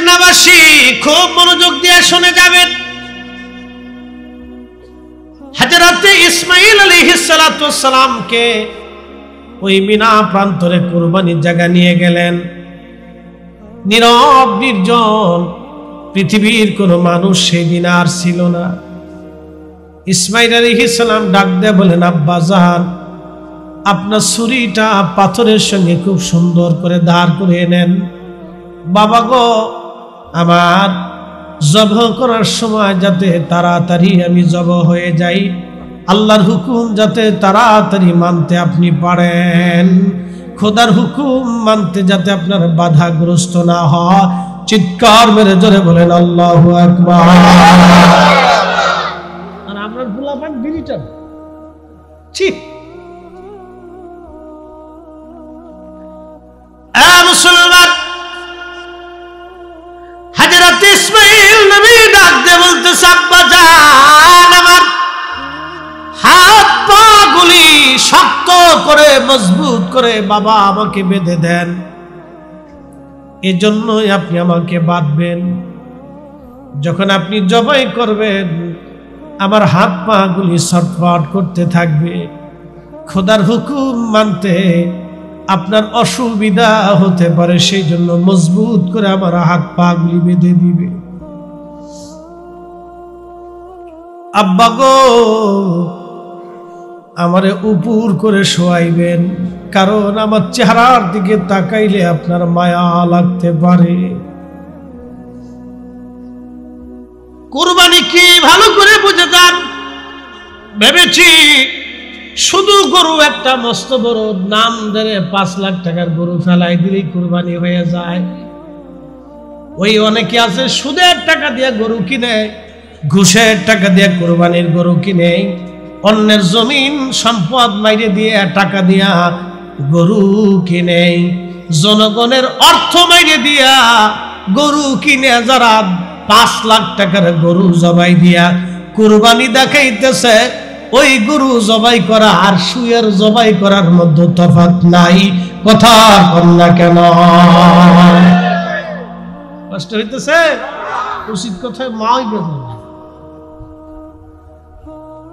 মদিনাবাসী খুব মনোযোগ দিয়ে শুনে যাবেন। হযরত ইসমাঈল আলাইহিস সালাতু ওয়াস সালামকে ওই মিনা প্রান্তরে কুরবানির জায়গা নিয়ে গেলেন। নীরব নির্জন, পৃথিবীর কোনো মানুষ সেই দিন আর ছিল না। ইসমাঈল আলাইহিস সালাম ডাক দিয়ে বলেন, আব্বা জান, আপনার ছুরিটা পাথরের সঙ্গে খুব সুন্দর করে দাঁড় করে নেন। বাবা গো, আমার জবাহ করার সময় যাতে তাড়াতাড়ি আমি জবাহ হয়ে যাই, আল্লাহর হুকুম যাতে তাড়াতাড়ি মানতে আপনি পারেন, খোদার হুকুম মানতে যাতে আপনার বাধাগ্রস্ত না হয়। চিৎকার মেরে জোরে বলেন আল্লাহু আকবার। আর আমরা গোলাপান বিড়িটা ঠিক মুসলমান। হযরত ইসমাঈল নবী ডাক দিয়ে বলতেছে, আব্বা জান, আমার হাত পা গুলি শক্ত করে মজবুত করে বাবা আমাকে বেঁধে দেন, এজন্যই আপনি আমাকে বাঁধবেন। যখন আপনি জবাই করবেন আমার হাত পা গুলি ছটফট করতে থাকবে, খোদার হুকুম মানতে আপনার অসুবিধা হতে পারে, সেই জন্য মজবুত করে আমার হাত পা গুলি বেঁধে দিবে। আব্বা গো, আমারে উপর করে শোয়াইবেন, কারণ আমার চেহারার দিকে তাকাইলে আপনার মায়া লাগতে পারে। কুরবানি কি ভালো করে বুঝে যান। ভেবেছি শুধু গরু একটা মস্ত বড় নাম ধরে 5 লাখ টাকার গরু ফেলাই দিলেই কুরবানি হয়ে যায়। ওই অনেকে আছে সুদের টাকা দিয়ে গরু কিনে, ঘুষের টাকা দিয়ে কুরবানির গরু কিনে, অন্যের জমিন সম্পদ মাইরে দিয়ে টাকা দিয়া গরু কিনে, জনগণের অর্থ মাইরে দিয়া গরু কিনে, যারা 5 লাখ টাকার গরু জবাই দিয়া কুরবানি দেখাইতেছে, ওই গরু জবাই করা আর শুয়ের জবাই করার মধ্যে তফাৎ নাই। কথা কম না কেন? কষ্ট হইতেছে? উচিত কথায় মাই বেঁধে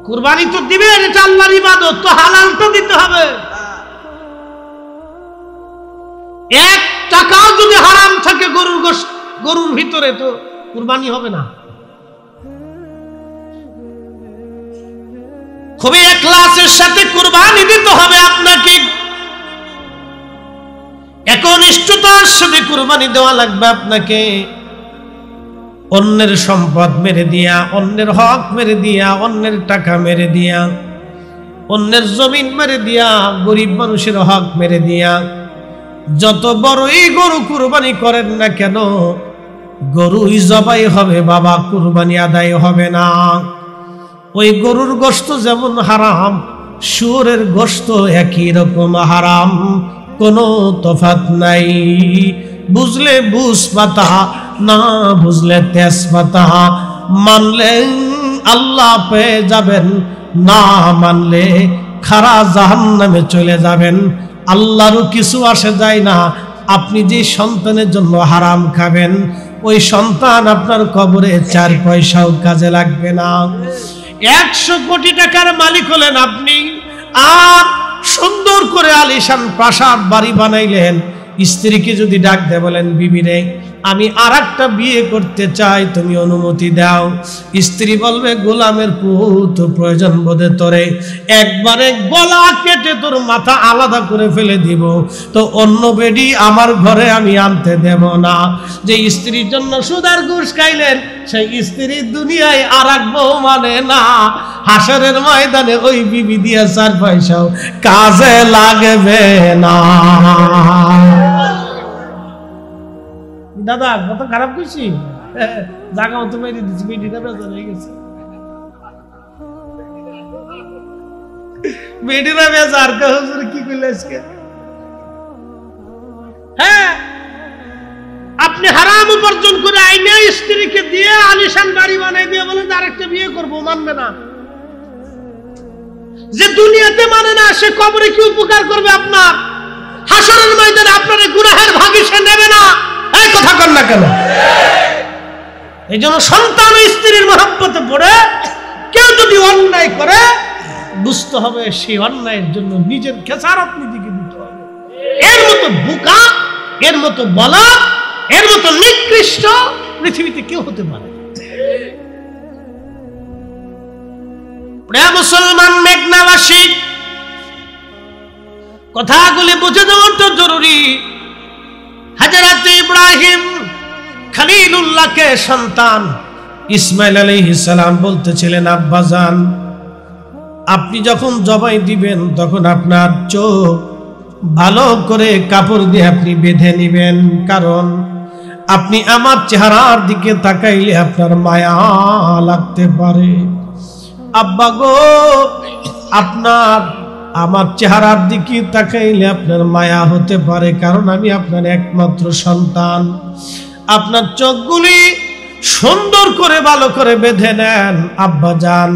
কুরবানি তো দিবেন, এটা আল্লাহর ইবাদত, তো হালাল তো দিতে হবে। 1 টাকাও যদি হারাম থাকে গরুর ভিতরে, তো কুরবানি হবে না। খুবই ইখলাসের সাথে কুরবানি দিতে হবে আপনাকে, একনিষ্ঠতার সাথে কুরবানি দেওয়া লাগবে আপনাকে। অন্যের সম্পদ মেরে দিয়া, অন্যের হক মেরে দিয়া, অন্যের টাকা মেরে দিয়া, অন্যের জমিন মেরে দিয়া, গরিব মানুষের হক মেরে দিয়া যত বড়ই গরু কুরবানি করেন না কেন, গরুই জবাই হবে বাবা, কুরবানি আদায় হবে না। ওই গরুর গোশত যেমন হারাম, শুয়োরের গোশত একই রকম হারাম, কোনো তফাৎ নাই। বুঝলে বুঝ পাতা, না বুঝলে তেজপাতা। মানলে আল্লাহ পেয়ে যাবেন, না মানলে খারা জাহান্নামে চলে যাবেন। আল্লাহরও কিছু আসে যায় না। আপনি যে সন্তানের জন্য হারাম খাবেন, ওই সন্তান আপনার কবরে 4 পয়সাও কাজে লাগবে না। 100 কোটি টাকার মালিক হলেন আপনি, আর সুন্দর করে আলিশান প্রাসাদ বাড়ি বানাইলেন, স্ত্রীকে যদি ডাক দে বলেন, বিবি রে আমি আরেকটা বিয়ে করতে চাই, তুমি অনুমতি দাও। স্ত্রী বলবে, গোলামের পুত, প্রয়োজন বোধে তোরে একবারে গলা কেটে তোর মাথা আলাদা করে ফেলে দিব, তো অন্য বেডি আমার ঘরে আমি আনতে দেব না। যে স্ত্রীর জন্য সুদার ঘুষ খাইলেন, সেই স্ত্রী দুনিয়ায় আর এক বউ মানে না। হাসরের ময়দানে ওই বিবি দিয়ে 4 পয়সাও কাজে লাগবে না। দাদা কত খারাপ করছি, জায়গা মতো মেরে দিচ্ছি, বেটিটা বেজার হয়ে গেছে। বেটিরা বেজার, হুজুর কি করলে আজকে? হ্যাঁ, আপনি হারাম উপার্জন করে আইনে স্ত্রীকে দিয়ে আলিশান বাড়ি বানাই দিয়ে বলেন আরেকটা বিয়ে করবো, মানবে না। যে দুনিয়াতে মানে না, সে কবরে কি উপকার করবে আপনার? হাসরের ময়দানে আপনার গুনাহের ভাগী সে নেবে না। এই কথা কর না কেন? এই জন্য সন্তান ও স্ত্রীর মহব্বতে পড়ে কেউ যদি অন্যায় করে বুঝতে হবে সেই অন্যায়ের জন্য নিজের খেসারত নিজেকে দিতে হবে। এর মতো বোকা, এর মতো বলদ, এর মতো নিকৃষ্ট পৃথিবীতে কেউ হতে পারে। প্রিয় মুসলমান মেঘনাবাসী, কথাগুলি বুঝে দেওয়া তো জরুরি। হযরত ইব্রাহিম খলিলুল্লাহকে সন্তান ইসমাইল আলাইহিস সালাম বলতেছিলেন, আব্বাজান আপনি যখন জবাই দিবেন তখন আপনার চোখ ভালো করে কাপড় দিয়ে আপনি বেঁধে নেবেন, কারণ আপনি আমার চেহারার দিকে তাকাইলে আপনার মায়া লাগতে পারে। আব্বা গো, আপনার আমার চেহারার দিকে তাকাইলে আপনার মায়া হতে পারে, কারণ আমি আপনার একমাত্র সন্তান। আপনার চোখগুলি সুন্দর করে ভালো করে বেঁধে নেন আব্বা যান।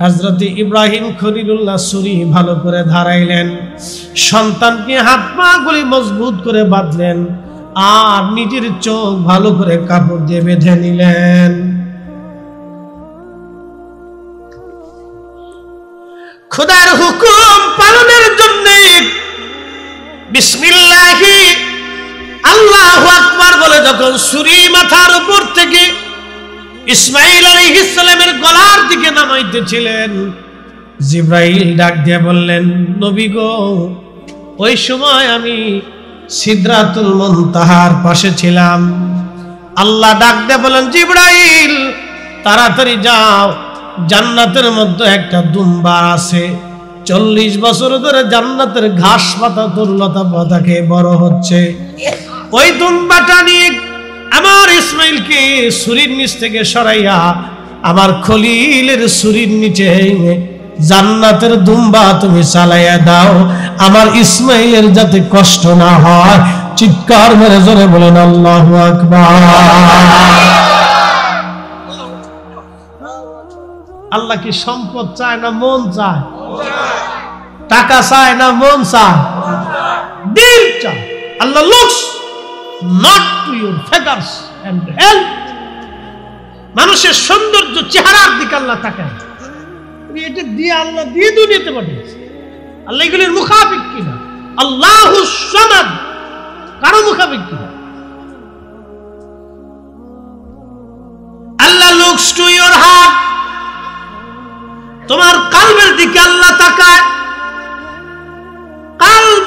হযরত ইব্রাহিম খলিলুল্লাহ ছুরি ভালো করে ধারাইলেন, সন্তানকে হাত পা গুলি মজবুত করে বাঁধলেন আর নিজের চোখ ভালো করে কাপড় দিয়ে বেঁধে নিলেন। খোদার হুকুম পালনের জন্য বিসমিল্লাহি আল্লাহু আকবার বলে যখন ছুরি মাথার উপর থেকে ইসমাইল আলাইহিস সালামের গলার দিকে নামাইতেছিলেন, জিবরাইল ডাক দিয়ে বললেন, নবী গো, ওই সময় আমি সিদরাতুল মুনতাহার পাশে ছিলাম। আল্লাহ ডাক দিয়ে বলেন, জিবরাইল তাড়াতাড়ি যাও, জান্নাতের মধ্যে একটা দুম্বা আছে, 40 বছর ধরে জান্নাতের ঘাস পাতা তরুলতা পাতা খেয়ে বড় হচ্ছে। ওই দুম্বাটা নিয়ে আমার ইসমাইলকে ছুরির নিচ থেকে সরাইয়া আমার খলিলের ছুরির নিচে জান্নাতের দুম্বা তুমি চালাইয়া দাও, আমার ইসমাইলের যাতে কষ্ট না হয়। চিৎকার মেরে জোরে বলেন আল্লাহু আকবার। আল্লাহ কি সম্পদ চায় না মন চায়? টাকা চায় না মন চায়? দিল চায়। আল্লাহ looks not to your figures and health। মানুষের সৌন্দর্য চেহারার দিকে আল্লাহ তাকায়। এটা দিয়ে আল্লাহ দিয়ে দুনিয়াতে পাঠিয়েছে। আল্লাহ এগুলির মুখাফিক কিনা? আল্লাহু সামাদ, কারো মুখাফিক কিনা? আল্লাহ looks to your heart, তোমার কালবের দিকে আল্লাহ তাকায়। কালব,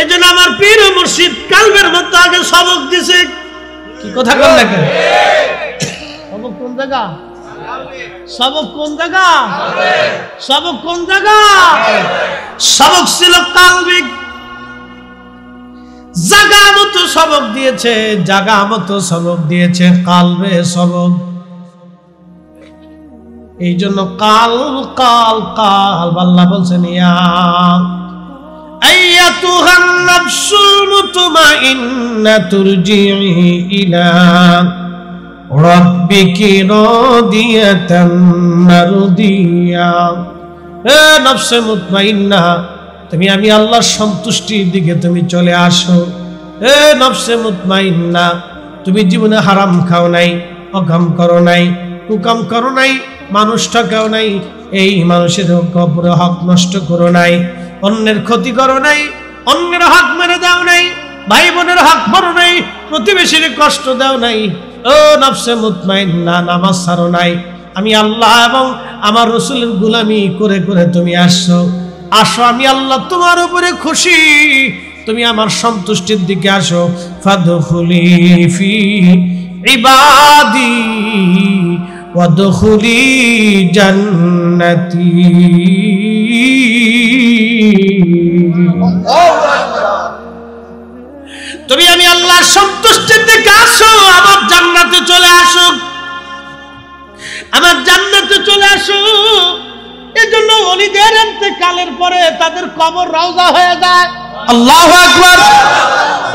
এজন্য আমার পীর ও মুর্শিদ কালবের মধ্যে আগে সবক দিছে। কি কথা বল না কেন? সবক কোন জায়গা? সবক কোন জায়গা? সবক কোন জায়গা? সবক ছিল কালবিক। জায়গা মতো সবক দিয়েছে, জায়গা মতো সবক দিয়েছে কালবে সবক। এই জন্য কাল কাল কাল আল্লাহ বলছেন, ইয়া আইয়াতুহান নাফসুল মুতমাইন্না তুরজিই ইলা রাব্বিকি রাদিয়াতান মারদিয়া। হে নফসে মুতমাইন্না, তুমি আমি আল্লাহর সন্তুষ্টির দিকে তুমি চলে আসো। হে নফসে মুতমাইন্না, তুমি জীবনে হারাম খাও নাই, অকাম করো নাই, কুকাম করো নাই, মানুষ ঠকাও নাই, এই মানুষের কবরে হক নষ্ট করো নাই, অন্যের ক্ষতি করো নাই, অন্যের হক মেরে দাও নাই, ভাই বোনের হক মারো নাই, প্রতিবেশীর কষ্ট দাও নাই। ও নফসে মুতমাইন্না, নামাজ ছাড়ো নাই। আমি আল্লাহ এবং আমার রাসূলের গোলামি করে করে তুমি আসো। আসো, আমি আল্লাহ তোমার উপরে খুশি, তুমি আমার সন্তুষ্টির দিকে আসো। ফাদখুলি ফি ইবাদি ওয়াদখুলি জান্নাতি। তুমি আমি আল্লাহর সন্তুষ্টির দিকে আসো, আমার জান্নাতে চলে আসো, আমার জান্নাতে চলে আসো। এজন্য ওলিদের ইন্তেকালের পরে তাদের কবর রওজা হয়ে যায়। আল্লাহু আকবার।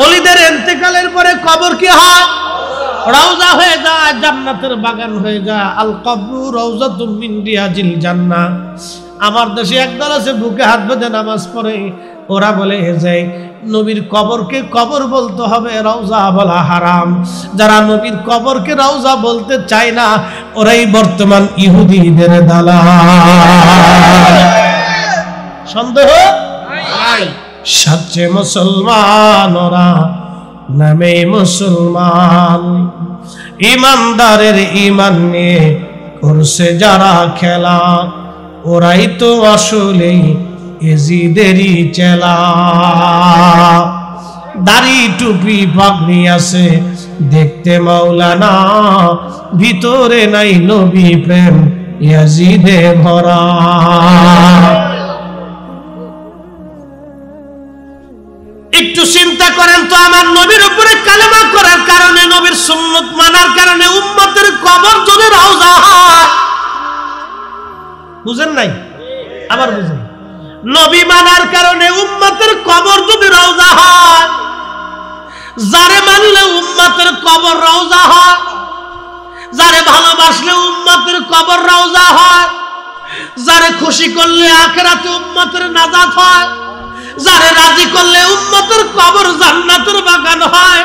ওলিদের ইন্তেকালের পরে কবর কি হয়? রওজা হয়ে যায়, জান্নাতের বাগান হয়ে যায়। আল কবরু রওজাতুম মিন রিয়াজিল জান্নাহ। আমার দেশে একদল আছে বুকে হাত বেঁধে নামাজ পড়ে, ওরা বলে যায় নবীর কবরকে কবর বলতে হবে, রওজা বলা হারাম। যারা নবীর কবরকে রওজা বলতে চায় না, ওরাই বর্তমান ইহুদিদের দালাল। সন্দেহ নাই। সচ্চে মুসলমান ওরা, নামে মুসলমান। ইমানদারের ইমান নিয়ে করছে যারা খেলা, ওরাই তো আসলে এজিদেরই চেলা। দাড়ি টুপি পাগড়ি আছে দেখতে মাওলানা, ভিতরে নাই নবী প্রেম ইয়াজিদে ভরা। একটু চিন্তা করেন তো, আমার নবীর উপরে কালেমা করার কারণে, নবীর সুন্নত মানার কারণে উম্মতের কবর যদি রওজা হয়, বুঝেন নাই? আবার বুঝেন। নবী মানার কারণে উম্মতের কবর যদি রওজা হয়, যারে মানলে উম্মতের কবর রওজা হয়, যারে ভালোবাসলে উম্মতের কবর রওজা হয়, যারে খুশি করলে আখিরাতে উম্মতের নাজাত হয়, যারে রাজি করলে উম্মতের কবর জান্নাতের বাগান হয়,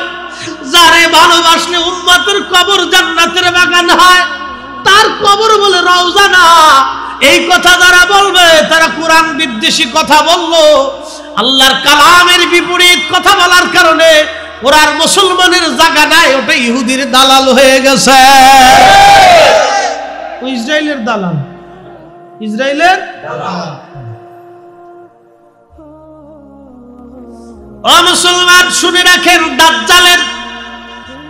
যারে ভালোবাসলে উম্মতের কবর জান্নাতের বাগান হয়, তার কবর বলে রওজা না। এই কথা যারা বলবে তারা কোরআন বিদ্বেষী কথা বললো, আল্লাহর কালামের বিপরীত কথা বলার কারণে ওরার মুসলমানের জায়গা নাই, ওটা ইহুদির দালাল হয়ে গেছে। ইসরায়েলের দালাল, ইসরায়েলের দালাল। ও মুসলমান শুনে রাখেন, দাজ্জালের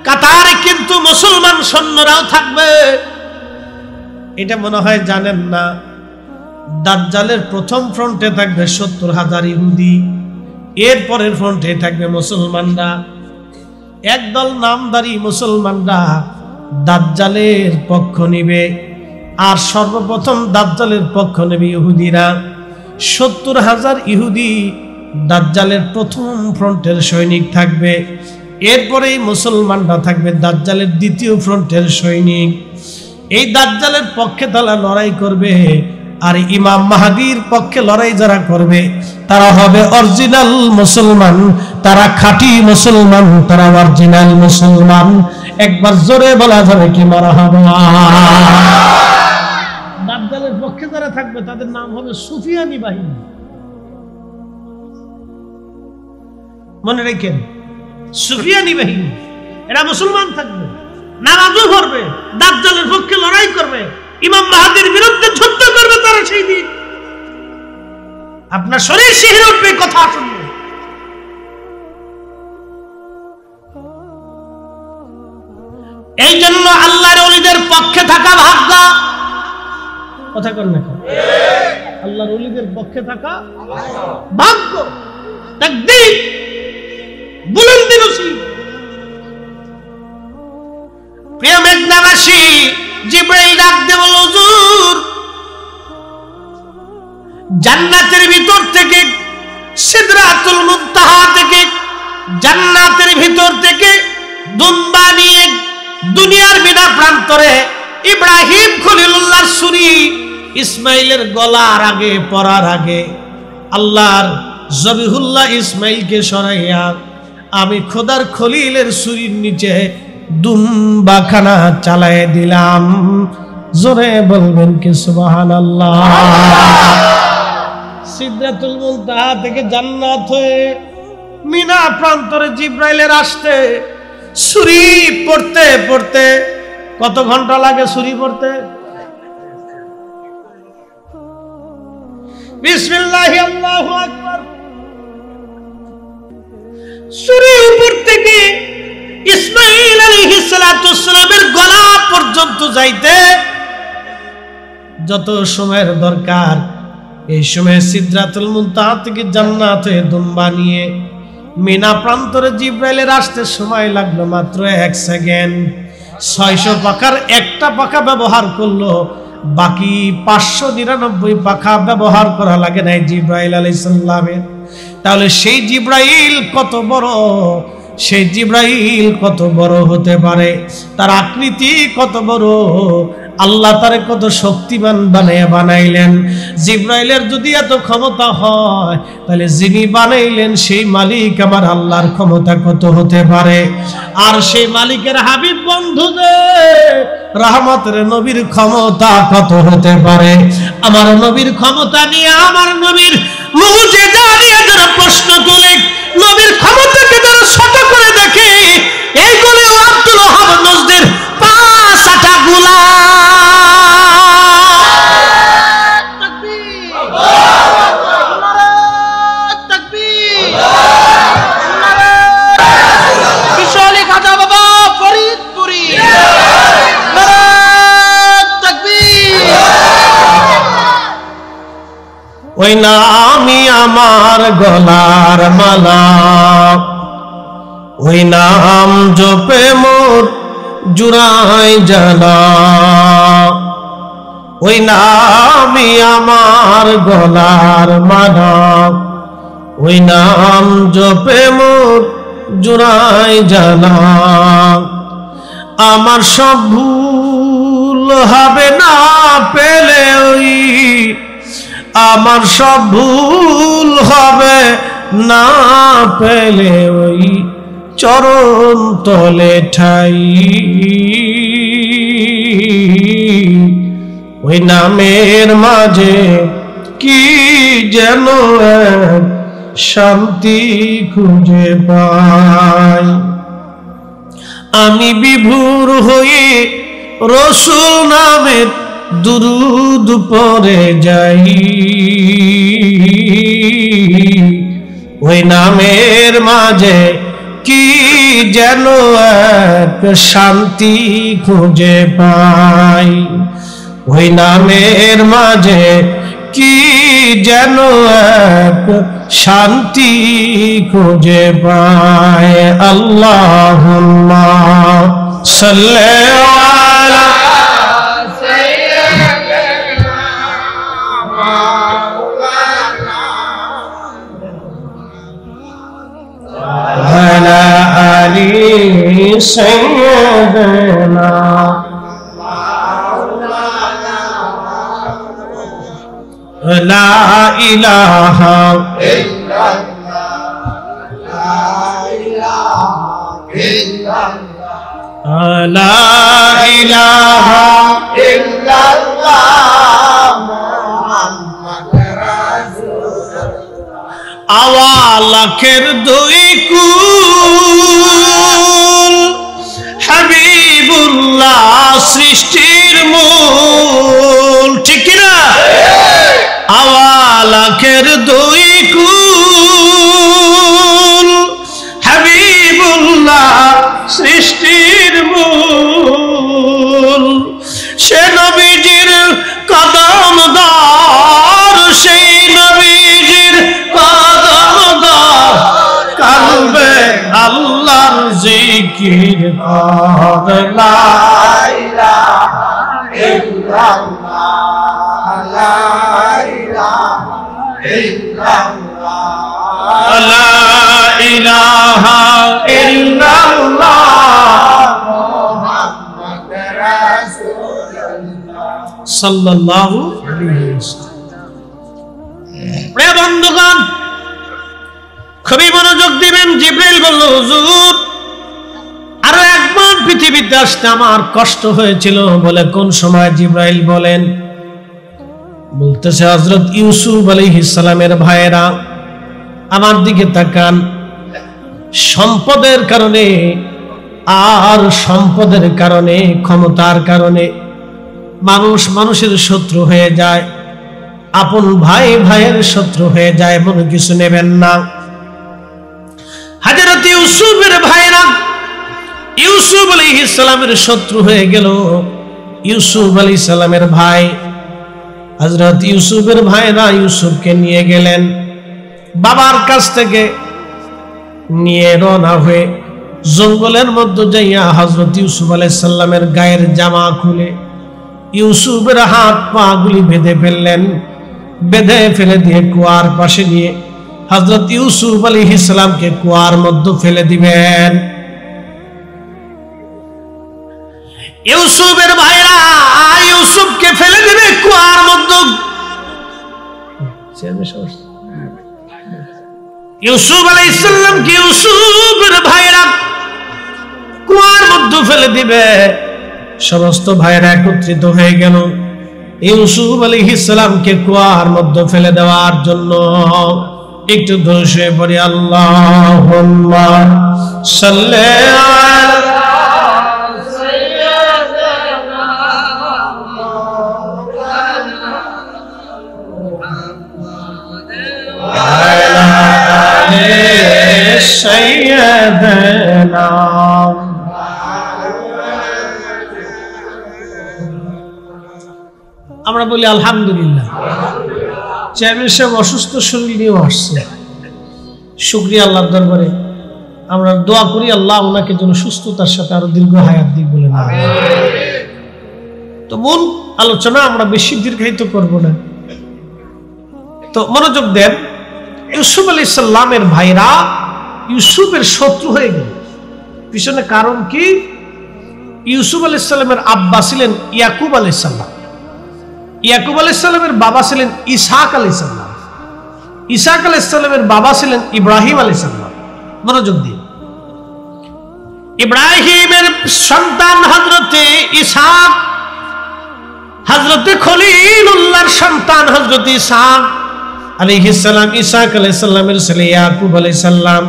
কাতারে কিন্তু মুসলমান সৈন্যরাও থাকবে। এটা মনে হয় জানেন না। দাজ্জালের প্রথম ফ্রন্টে থাকবে 70,000 ইহুদি, এর পরের ফ্রন্টে থাকবে মুসলমানরা। একদল নামধারী মুসলমানরা দাজ্জালের পক্ষ নিবে, আর সর্বপ্রথম দাজ্জালের পক্ষ নেবে ইহুদিরা। 70,000 ইহুদি দাজ্জালের প্রথম ফ্রন্টের সৈনিক থাকবে, এরপরেই মুসলমানরা থাকবে দাজ্জালের দ্বিতীয় ফ্রন্টের সৈনিক। এই দাজ্জালের পক্ষে তারা লড়াই করবে, আর ইমাম মাহদীর পক্ষে লড়াই যারা করবে তারা হবে অরিজিনাল মুসলমান, তারা খাঁটি মুসলমান, তারা অরিজিনাল মুসলমান। একবার জোরে বলা যাবে কি মারহাবা। দাজ্জালের পক্ষে যারা থাকবে তাদের নাম হবে সুফিয়ানি বাহিনী। মনে রেখেন, সুফিয়ানি বাহিনী, এরা মুসলমান থাকবে, নামাজও পড়বে, দাজ্জালের পক্ষে লড়াই করবে, ইমাম মাহদীর বিরুদ্ধে যুদ্ধ করবে তারা সেই দিন। আপনার শরীর শিহরে উঠবে কথা শুনবে। এই জন্য আল্লাহর ওলিদের পক্ষে থাকা ভাগ্য। কথা কর না, আল্লাহর ওলিদের পক্ষে থাকা ভাগ্য, তাকদীর, বুলন্দি নসিব। প্রিয় মেঘনাবাসী, জিবরাইল ডাক দিয়ে বলল, হুজুর, জান্নাতের ভিতর থেকে, সিদরাতুল মুনতাহা থেকে, জান্নাতের ভিতর থেকে দুম্বা নিয়ে দুনিয়ার বিনা প্রান্তরে ইব্রাহিম খলিলুল্লাহর ছুরি ইসমাইলের গলার আগে পড়ার আগে আল্লাহর জবিহুল্লাহ ইসমাইলকে সরাইয়া আমি খোদার খলিলের ছুরির নিচে দুম্বাখানা চালায় দিলাম। জোরে বলবেন কি সুবহানাল্লাহ। সিদরাতুল মুনতাহা থেকে জান্নাত হয়ে মিনা প্রান্তরে জিব্রাইলের আসতে ছুরি পড়তে পড়তে কত ঘন্টা লাগে ছুরি পড়তে? বিসমিল্লাহি আল্লাহু আকবার। ছুরি উপর থেকে ইসমাঈল আলাইহিস সালাতু ওয়াসসালামের গলা পর্যন্ত যাইতে যত সময়ের দরকার, এই সময় সিদরাতুল মুনতাহা থেকে জান্নাতে দুম্বা নিয়ে মিনা প্রান্তরে জিব্রাইলের আসতে সময় লাগলো মাত্র 1 সেকেন্ড। 600 পাখার একটা পাখা ব্যবহার করলো, বাকি 599 পাখা ব্যবহার করা লাগে নাই জিব্রাইল আলাইহিস সালামের। তাহলে সেই জিব্রাইল কত বড়, সেই জিব্রাইল কত বড় হতে পারে, তার আকৃতি কত বড়, আল্লাহ তারে কত শক্তিমান বানাইলেন। জিব্রাইলের যদি এত ক্ষমতা হয়, তাহলে যিনি বানাইলেন সেই মালিক আমার আল্লাহর ক্ষমতা কত হতে পারে। আর সেই মালিকের হাবিব বন্ধুদের রাহমাতের নবীর ক্ষমতা কত হতে পারে। আমার নবীর ক্ষমতা নিয়ে, আমার নবীর মুজিজা নিয়ে যারা প্রশ্ন তোলে, নবীর ক্ষমতাকে যারা ছোট করে দেখে, এইগুলো আব্দুল ওহাব নজদের পাঁচ আটা গুলা। ওই নামই আমার গলার মালা, ওই নাম জপে মোর জুড়াই জ্বালা, ওই নামই আমার গলার মালা, ওই নাম জপে মোর জুড়াই জ্বালা। আমার সব ভুল হবে না পেলে ওই, আমার সব ভুল হবে না পেলে ওই চরণ তলে ঠাই। ওই নামের মাঝে কি যেন শান্তি খুঁজে পাই। আমি বিভোর হয়ে রসুল নামের দুরুদ পড়ে যাই। ওই নামের মাঝে কি যেন এক শান্তি খুঁজে পাই। ওই নামের মাঝে কি যেন এক শান্তি খুঁজে পাই। আল্লাহুম্মা সাল্লি আলা وعلى آل سيدنا لا إله إلا الله لا إله إلا الله محمد رسول الله আওয়ালাখের দুই কুল হাবিবুল্লাহ সৃষ্টির মূল, ঠিক না? আওয়ালাখের দুই কুল হাবিবুল্লাহ সৃষ্টির মূল। সে নবীজির কদম দার, সেই নবীজির কালবে আল্লাহর জিকির কর। লা ইলাহা ইল্লাল্লাহ লা ইলাহা ইল্লাল্লাহ লা ইলাহা ইল্লাল্লাহ মুহাম্মদ রাসূলুল্লাহ সাল্লাল্লাহু আলাইহি ওয়াসাল্লাম। প্রিয় বন্ধুগণ, খুবই মনোযোগ দিবেন। জিবরাইল বলল, হুজুর আরো একবার পৃথিবীতে আসতে আমার কষ্ট হয়েছিল। বলে কোন সময়? জিবরাইল বলেন, বলতেছে হযরত ইউসুফ আলাইহিস সালামের ভাইয়েরা আমার দিকে তাকান। সম্পদের কারণে আর সম্পদের কারণে, ক্ষমতার কারণে মানুষ মানুষের শত্রু হয়ে যায়, আপন ভাই ভাইয়ের শত্রু হয়ে যায়, এমন কিছু নেবেন না। হযরত ইউসুফের ভাইরা ইউসুফ আলাইহিস সালামের শত্রু হয়ে গেল। ইউসুফ আলাইহিস সালামের ভাই হযরত ইউসুফের ভাইরা ইউসুফকে নিয়ে গেলেন। বাবার কাছ থেকে নিয়ে রওনা হয়ে জঙ্গলের মধ্যে যাইয়া হযরত ইউসুফ আলাইহিস সালামের গায়ের জামা খুলে ইউসুফের হাত পা গুলি বেঁধে ফেললেন। বেঁধে ফেলে দিয়ে কুয়ার পাশে নিয়ে হযরত ইউসুফ আলাইহিস সালামকে কুয়ার মধ্যে ফেলে দিবেন। ইউসুফের ভাইরা ইউসুফকে ফেলে দেবে কুয়ার মধ্যে। ইউসুফ আলাইহিস সালামকে ইউসুফের ভাইরা কুয়ার মধ্যে ফেলে দিবে। সমস্ত ভাইরা একত্রিত হয়ে গেল ইউসুফ আলাইহিস সালামকে কুয়ার মধ্যে ফেলে দেওয়ার জন্য। একটু ধরে পড়ি আল্লাহুম্মা সাল্লি আলা সাইয়্যিদানা। আমরা বলি আলহামদুলিল্লাহ। চেয়ারম্যান সাহেব অসুস্থ শরীর নিয়েও আসছে, শুকরিয়া আল্লাহর দরবারে। আমরা দোয়া করি আল্লাহ ওনাকে যেন সুস্থতার সাথে আরো দীর্ঘ হায়াত দিক বলে না। তো মূল আলোচনা আমরা বেশি দীর্ঘায়িত করব না, তো মনোযোগ দেন। ইউসুফ আলাইহিস সালামের ভাইরা ইউসুফের শত্রু হয়ে গেল। পিছনে কারণ কি? ইউসুফ আলাইহিস সালামের আব্বা ছিলেন ইয়াকুব আলাইহিস সালাম, ইয়াকুব আলাইহিস সালামের বাবা ছিলেন ইসহাক আলাইহিস সালাম, ইসহাক আলাইহিস সালামের বাবা ছিলেন ইব্রাহিম আলাইহিস সালাম। মনোযোগ দিন, ইব্রাহিমের সন্তান হযরতে ইসহাক, হযরতে খলিলুল্লাহর সন্তান হযরতে ইসহাক আলাইহিস সালাম, ইসহাক আলাইহিস সালামের ছেলে ইয়াকুব আলাইহিস সালাম।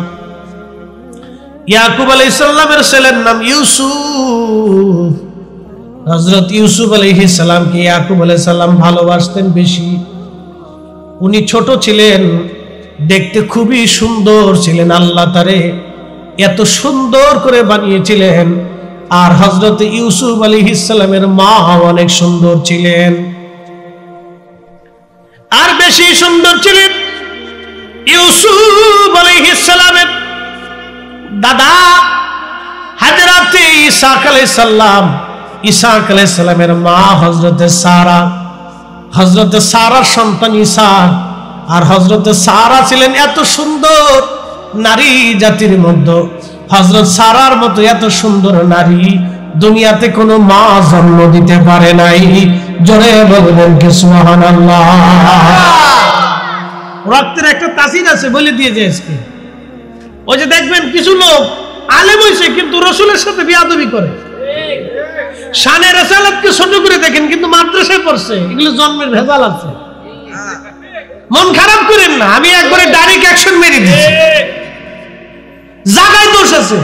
ইয়াকুব আলাইহিস সালামের ছেলের নাম ইউসুফ। হযরত ইউসুফ আলাইহিস সালামকে ইয়াকুব আলাইহিস সালাম ভালোবাসতেন বেশি। উনি ছোট ছিলেন, দেখতে খুবই সুন্দর ছিলেন, আল্লাহ তারে এত সুন্দর করে বানিয়েছিলেন। আর হযরত ইউসুফ আলাইহিস সালামের মা অনেক সুন্দর ছিলেন, আর বেশি সুন্দর ছিলেন ইউসুফ আলাইহিস সালামের দাদা হযরতে ইসহাক আলাইহিস সালাম। ইসহাক আলাইহিস সালামের মা হযরতে সারা, হযরতে সারার সন্তান ইসহাক। আর হযরতে সারা ছিলেন এত সুন্দর নারী জাতির মধ্যে, হযরত সারার মতো এত সুন্দর নারী দুনিয়াতে কোনো মা জন্ম দিতে পারে নাই। জোরে বলবেন কি সুবহানাল্লাহ। রক্তের একটা তাসির আছে, বলে দিয়েছে আজকে। ওই যে দেখবেন কিছু লোক আলেম হইছে কিন্তু রাসূলের সাথে বিয়াদবি করে, শানে রাসালাতকে ছোট করে দেখেন কিন্তু মাদ্রাসায় পড়ছে, এগুলো জন্মের ভেজাল আছে। মন খারাপ করেন না, আমি একবারে ডাইরেক্ট অ্যাকশন মেরে দিয়েছি। জায়গায় দোষ আছে,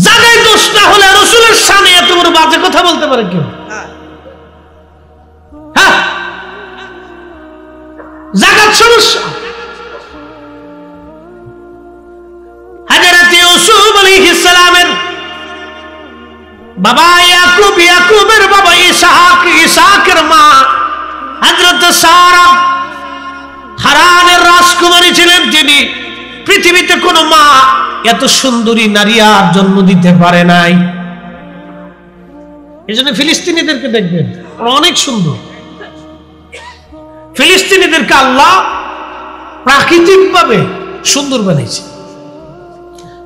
জায়গায় দোষ না হলে রাসূলের শানে এত বড় বাজে কথা বলতে পারে কেউ? হ্যাঁ, জায়গার সমস্যা। হযরত ইউসুফ আলাইহিস সালামের বাবা ইয়াকুব, ইয়াকুবের বাবা ইসহাক, ইসহাকের মা হযরত সারা হারানের রাজকুমারী ছিলেন তিনি। পৃথিবীতে কোনো মা এত সুন্দরী নারী আর জন্ম দিতে পারে নাই। এজন্য ফিলিস্তিনিদেরকে দেখবেন, ওরা অনেক সুন্দর। ফিলিস্তিনিদেরকে আল্লাহ প্রাকৃতিকভাবে সুন্দর বানিয়েছে।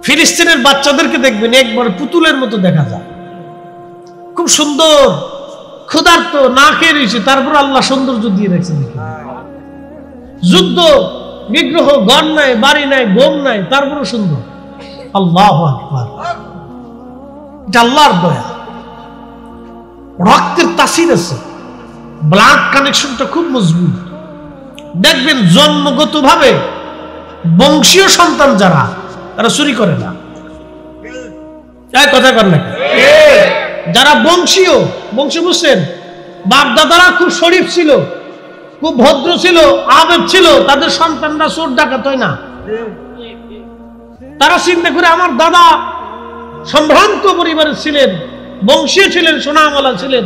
ফিলিস্তিনের বাচ্চাদেরকে দেখবেন একবার পুতুলের মতো দেখা যায়, খুব সুন্দর, ক্ষুধার্ত, না খেয়ে রয়েছে, তারপর আল্লাহ সৌন্দর্য দিয়ে রেখেছেন। যুদ্ধ বিগ্রহ, ঘর নাই, বাড়ি নাই, ঘুম নাই, তারপরও সুন্দর। আল্লাহু আকবার, এটা আল্লাহর দয়া। রক্তের তাসির আছে, ব্লাড কানেকশনটা খুব মজবুত। দেখবেন জন্মগত ভাবে বংশীয় সন্তান যারা, তারা চুরি করে না। কথা কর না, যারা বংশীয়, বংশী বুঝছেন, বাপ দাদারা খুব শরীফ ছিল, খুব ভদ্র ছিল, আবেগ ছিল, তাদের সন্তানরা চোর ডাকাত হয় না। তারা চিন্তা করে আমার দাদা সম্ভ্রান্ত পরিবারের ছিলেন, বংশীয় ছিলেন, সোনামলা ছিলেন,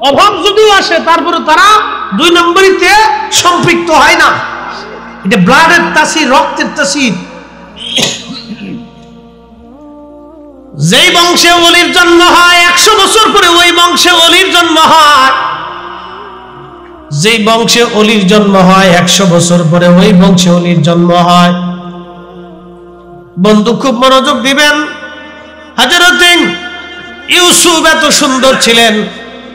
অভাব যদিও আসে তারপরে তারা দুই নম্বরিতে সম্পৃক্ত হয় না। এটা ব্লাডের তাসির, রক্তের তাসির। যেই বংশে ওলির জন্ম হয় 100 বছর পরে ওই বংশে ওলির জন্ম হয়। যেই বংশে ওলির জন্ম হয় 100 বছর পরে ওই বংশে ওলির জন্ম হয়। বন্ধু খুব মনোযোগ দিবেন। হযরত ইউসুফ এত সুন্দর ছিলেন,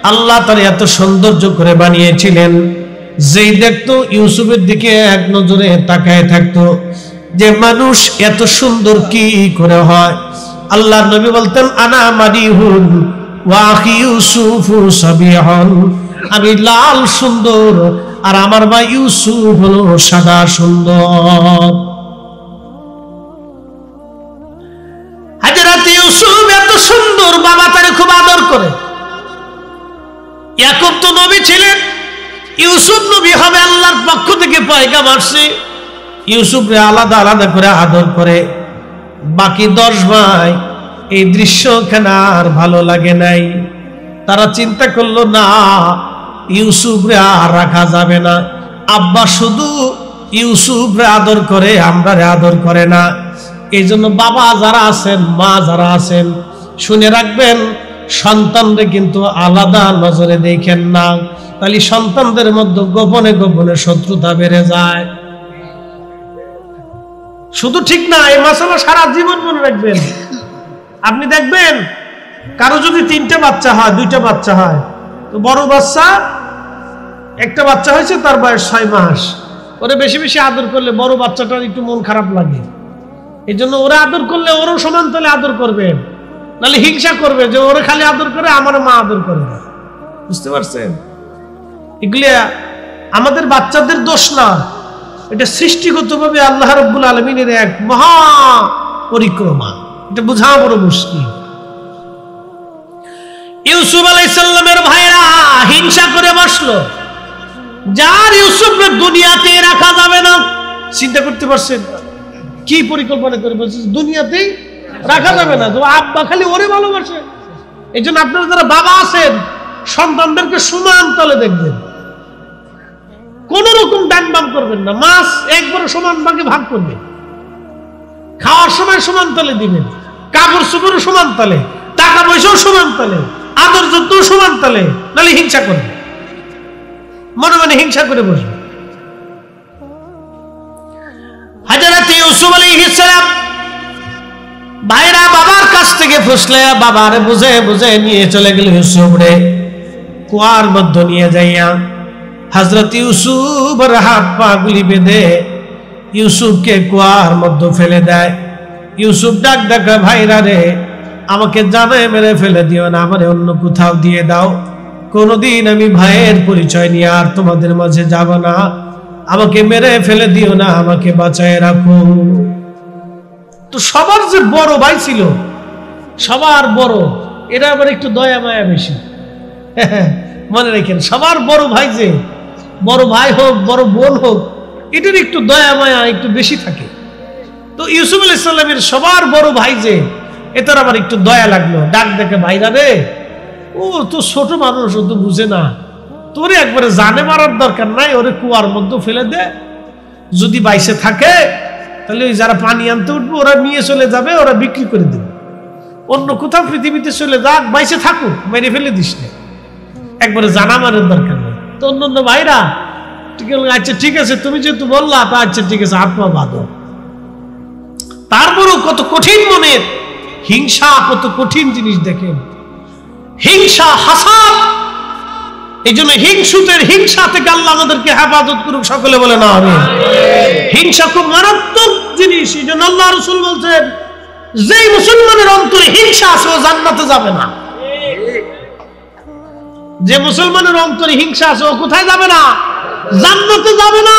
আল্লাহ তার এত সৌন্দর্য করে বানিয়েছিলেন, যেই দেখতো ইউসুফের দিকে এক নজরে তাকায় থাকতো যে মানুষ এত সুন্দর কি করে হয়। আল্লাহ নবী বলতেন আনা মাদিহুন ওয়া আখি ইউসুফু সাবিহুন, আমি লাল সুন্দর আর আমার ভাই ইউসুফ হলো সাদা সুন্দর। হযরত ইউসুফ এত সুন্দর, বাবা তারে খুব আদর করে। ইয়াকুব তো নবী ছিলেন, ইউসুফ নবী হবে, আল্লাহর পক্ষ থেকে পয়গাম আসছে। ইউসুফরে আলাদা আলাদা করে আদর করে। বাকি 10 ভাই এই দৃশ্যখানা আর ভালো লাগে নাই। তারা চিন্তা করলো না, ইউসুফরে আর রাখা যাবে না। আব্বা শুধু ইউসুফরে আদর করে, আমরারে আদর করে না। এই জন্য বাবা যারা আছেন, মা যারা আছেন, শুনে রাখবেন, সন্তানরে কিন্তু আলাদা নজরে দেখেন না, তাহলে সন্তানদের মধ্যে গোপনে গোপনে শত্রুতা বেড়ে যায়। শুধু ঠিক না, এই মাসালা সারা জীবন মনে রাখবেন। আপনি দেখবেন কারো যদি 3টে বাচ্চা হয়, 2টা বাচ্চা হয়, তো বড় বাচ্চা, একটা বাচ্চা হয়েছে তার বয়স 6 মাস, ওরে বেশি বেশি আদর করলে বড় বাচ্চাটার একটু মন খারাপ লাগে। এই জন্য ওরা আদর করলে ওরও সমান তালে আদর করবেন, নাহলে হিংসা করবে যে ওরে খালি আদর করে, আমার মা আদর করে না। বুঝতে পারছেন? এগুলা আমাদের বাচ্চাদের দোষ না, এটা সৃষ্টিগতভাবে আল্লাহ রাব্বুল আলামিনের এক মহা পরিক্রমা। এটা বোঝা বড় মুশকিল। ইউসুফ আলাইহিস সালামের ভাইরা হিংসা করে বসলো, যার ইউসুফের দুনিয়াতে রাখা যাবে না। চিন্তা করতে পারছেন কি পরিকল্পনা করে বসে? দুনিয়াতেই রাখা যাবে না, তো আব্বা খালি ওরে ভালোবাসে। এই জন্য আপনারা যারা বাবা আছেন, সন্তানদেরকে সমান তলে দেখবেন, কোন রকম ডান বাম করবেন না। মাছ একবারে সমান ভাগে ভাগ করবেন, খাওয়ার সময় সমান তলে দিবেন, কাপড় চোপড় সমান তলে, টাকা পয়সাও সমান তলে, আদর যত্ন সমান তলে, নাহলে হিংসা করবে, মনে মনে হিংসা করে বসবে। হযরত ইউসুফ আলাইহিস সালাম ভাইরা বাবার কাছ থেকে ফুসলে বাবারে বুঝে বুঝে নিয়ে চলে গেল ইউসুফ রে কুয়ার মধ্যে নিয়ে যাইয়া। হযরত ইউসুফের হাত পা গুলি বেঁধে ইউসুফকে কুয়ার মধ্যে ফেলে দেয়। ইউসুফ ডাক ডাকা, ভাইরা রে আমাকে জানে মেরে ফেলে দিও না, আমারে অন্য কোথাও দিয়ে দাও। কোনদিন আমি ভাইয়ের পরিচয় নিয়ে আর তোমাদের মাঝে যাব না, আমাকে মেরে ফেলে দিও না, আমাকে বাঁচায় রাখো। তো সবার যে বড় ভাই ছিল, সবার বড়, এরা আবার একটু দয়া মায়া বেশি। মনে রাখেন, সবার বড় ভাই, যে বড় ভাই হোক বড় বোন হোক, এটার একটু দয়া মায়া একটু বেশি থাকে। তো ইউসুফ আলাইহিস সালামের সবার বড় ভাই যে, এটার আবার একটু দয়া লাগলো। ডাক দেখে, ভাইরা রে ও তো ছোট মানুষ, ও তো বুঝে না, তোরে একবারে জানে মারার দরকার নাই, ওরে কুয়ার মধ্যে ফেলে দে। যদি বাইসে থাকে তাহলে ওই যারা পানি আনতে উঠবে ওরা নিয়ে চলে যাবে, ওরা বিক্রি করে দেবে, অন্য কোথাও পৃথিবীতে চলে যাক, বাইসে থাকুক, মেরে ফেলে দিস না, একবারে জানা মারার দরকার নেই। তো অন্য ভাইরা আচ্ছা ঠিক আছে, তুমি যেহেতু বললা, তা আচ্ছা ঠিক আছে, আত্মা বাঁধো। তারপরও কত কঠিন মনের হিংসা, কত কঠিন জিনিস দেখেন, হিংসা, হাসাদ। এই জন্য হিংসুতের হিংসা থেকে আল্লাহ আমাদেরকে হেফাজত করুক, সকলে বলে না আমিন। হিংসা খুব মারাত্মক জিনিস। এই জন্য আল্লাহ রাসূল বলছেন, যেই মুসলমানের অন্তরে হিংসা আছে ও জান্নাতে যাবে না। যে মুসলমানের অন্তরে হিংসা আছে ও কোথায় যাবে না? জান্নাতে যাবে না।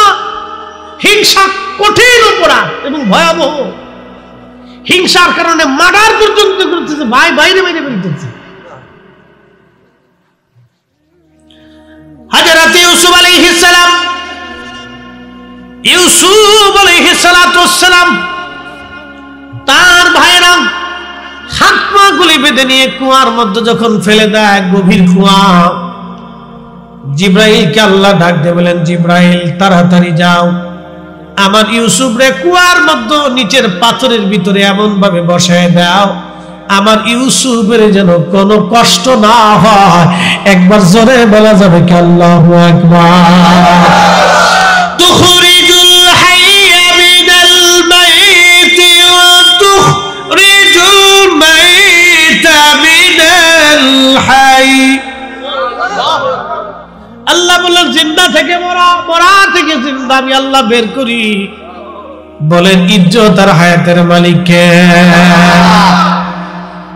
হিংসা কঠিন অপরাধ এবং ভয়াবহ। হিংসার কারণে মার্ডার পর্যন্ত করতেছে, ভাই বাইরে বাইরে ফেলতেছে। হযরত ইউসুফ আলাইহিস সালাম, ইউসুফ আলাইহিস সালাম তার ভাইরা হাত পা গুলি বেঁধে নিয়ে কুয়ার মধ্যে যখন ফেলে দেয়, গভীর কুয়া, জিব্রাইলকে আল্লাহ ডাক দিয়ে বলেন, জিব্রাইল তাড়াতাড়ি যাও, আমার ইউসুফ রে কুয়ার মধ্যে নিচের পাথরের ভিতরে এমন ভাবে বসায় দাও, আমার ইউসুফের যেন কোনো কষ্ট না হয়। একবার জোরে বলা যাবে কি আল্লাহু আকবার। তুখরিজুল হাইয়া মিনাল মাইতি ওয়া তুখরিজুল মাইতা মিনাল হাই জিন্দা থেকে মরা, মরা থেকে জিন্দা আমি আল্লাহ বের করি। বলেন ইজ্জত আর হায়াতের মালিক কে?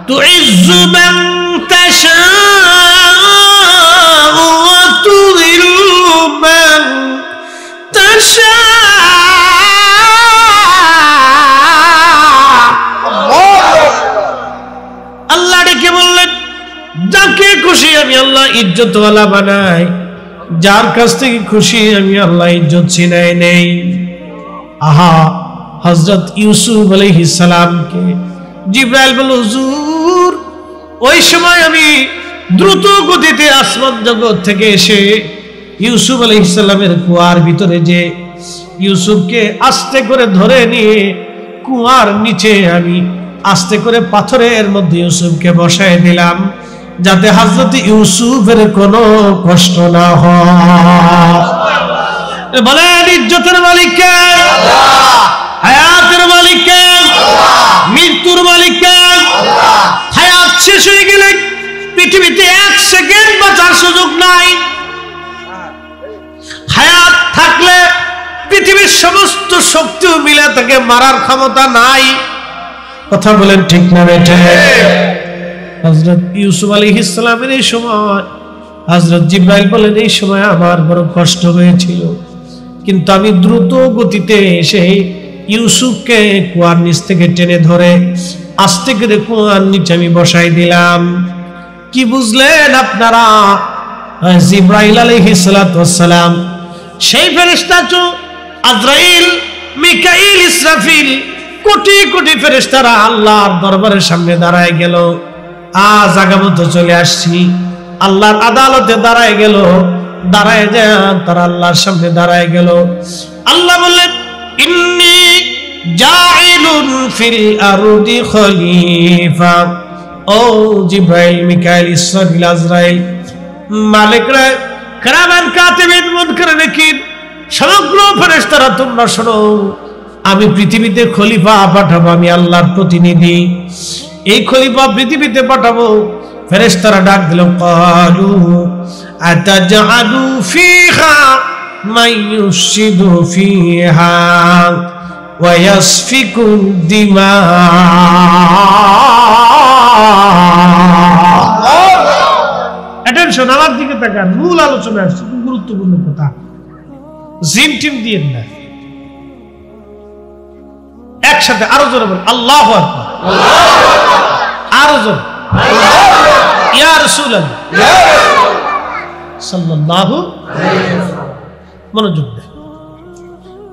তুইজ্জু মান তাশাউ ওয়া তুযিল্লু মান তাশাউ। আল্লাহ ডেকে বললেন, যাকে খুশি আমি আল্লাহ ইজ্জতওয়ালা বানাই, যার কাছ থেকে খুশি আমি আল্লাহ ইজ্জত ছিনাই নেই। আহা, হযরত ইউসুফ আলাইহিস সালামকে জিবরাইল বলল, হুজুর ওই সময় আমি দ্রুত গতিতে আসমান জগৎ থেকে এসে ইউসুফ আলাইহিস সালামের কুয়ার ভিতরে যে ইউসুফকে আস্তে করে ধরে নিয়ে কুয়ার নিচে আমি আস্তে করে পাথরের মধ্যে ইউসুফকে বসায় দিলাম, যাতে হযরত ইউসুফের কোনো কষ্ট না হয়। বলেন ইজ্জতের মালিক কে? আল্লাহ। হায়াতের মালিক কে? আল্লাহ। মৃত্যুর মালিক কে? আল্লাহ। হায়াত শেষ হয়ে গেলে পৃথিবীতে 1 সেকেন্ড বাঁচার সুযোগ নাই। হায়াত থাকলে পৃথিবীর সমস্ত শক্তি মিলে তাকে মারার ক্ষমতা নাই। কথা বলেন ঠিক না বেটে? হযরত ইউসুফ আলাইহিস সালামের এই সময় হযরত জিবরাইল বলেন, এই সময় আমার বড় কষ্ট হয়েছিল, কিন্তু আমি দ্রুত গতিতে এসে ইউসুফকে কুয়ার নিচ থেকে টেনে ধরে আস্তে করে কুয়ার নিচে আমি বসাই দিলাম। কি বুঝলেন আপনারা? জিবরাইল আলাইহিস সালাতু ওয়াস সালাম সেই ফেরেশতা আজরাইল, মিকাইল, ইসরাফিল, কোটি কোটি ফেরেশতারা আল্লাহর দরবারের সামনে দাঁড়ায় গেল। আজ আগামত চলে আসছি, আল্লাহর আদালতে দাঁড়ায় গেল। দাঁড়ায় যায় তারা আল্লাহর সামনে দাঁড়ায় গেল। আল্লাহ বললেন, ইন্নী জাইলুন ফিল আরদি খলিফা। ও জিবরাইল, মিকাইল, ইসরাফিল, আজরাইল, মালিকরা, কিরামান কাতিবিন, মুনকার নাকির, সমগ্র ফেরেশতারা তোমরা শোনো, আমি পৃথিবীতে খলিফা পাঠাবো, আমি আল্লাহর প্রতিনিধি। এই খলিফা পৃথিবীতে পাঠাবো। ফেরেশতারা ডাক দিল, ক্বালু আতাজআলু ফিহা মান ইউফসিদু ফিহা ওয়া ইয়াসফিকু দিমা। অ্যাটেনশন, আমার দিকে তাকান, মূল আলোচনা আসছে, খুব গুরুত্বপূর্ণ কথা। জিম টিম দিয়ে না, একসাথে আরো জোরে বল, আল্লাহু আকবার। আরো জোরে, ইয়া রাসূলুল্লাহ সাল্লাল্লাহু আলাইহি ওয়াসাল্লাম। মনোযোগ দেন।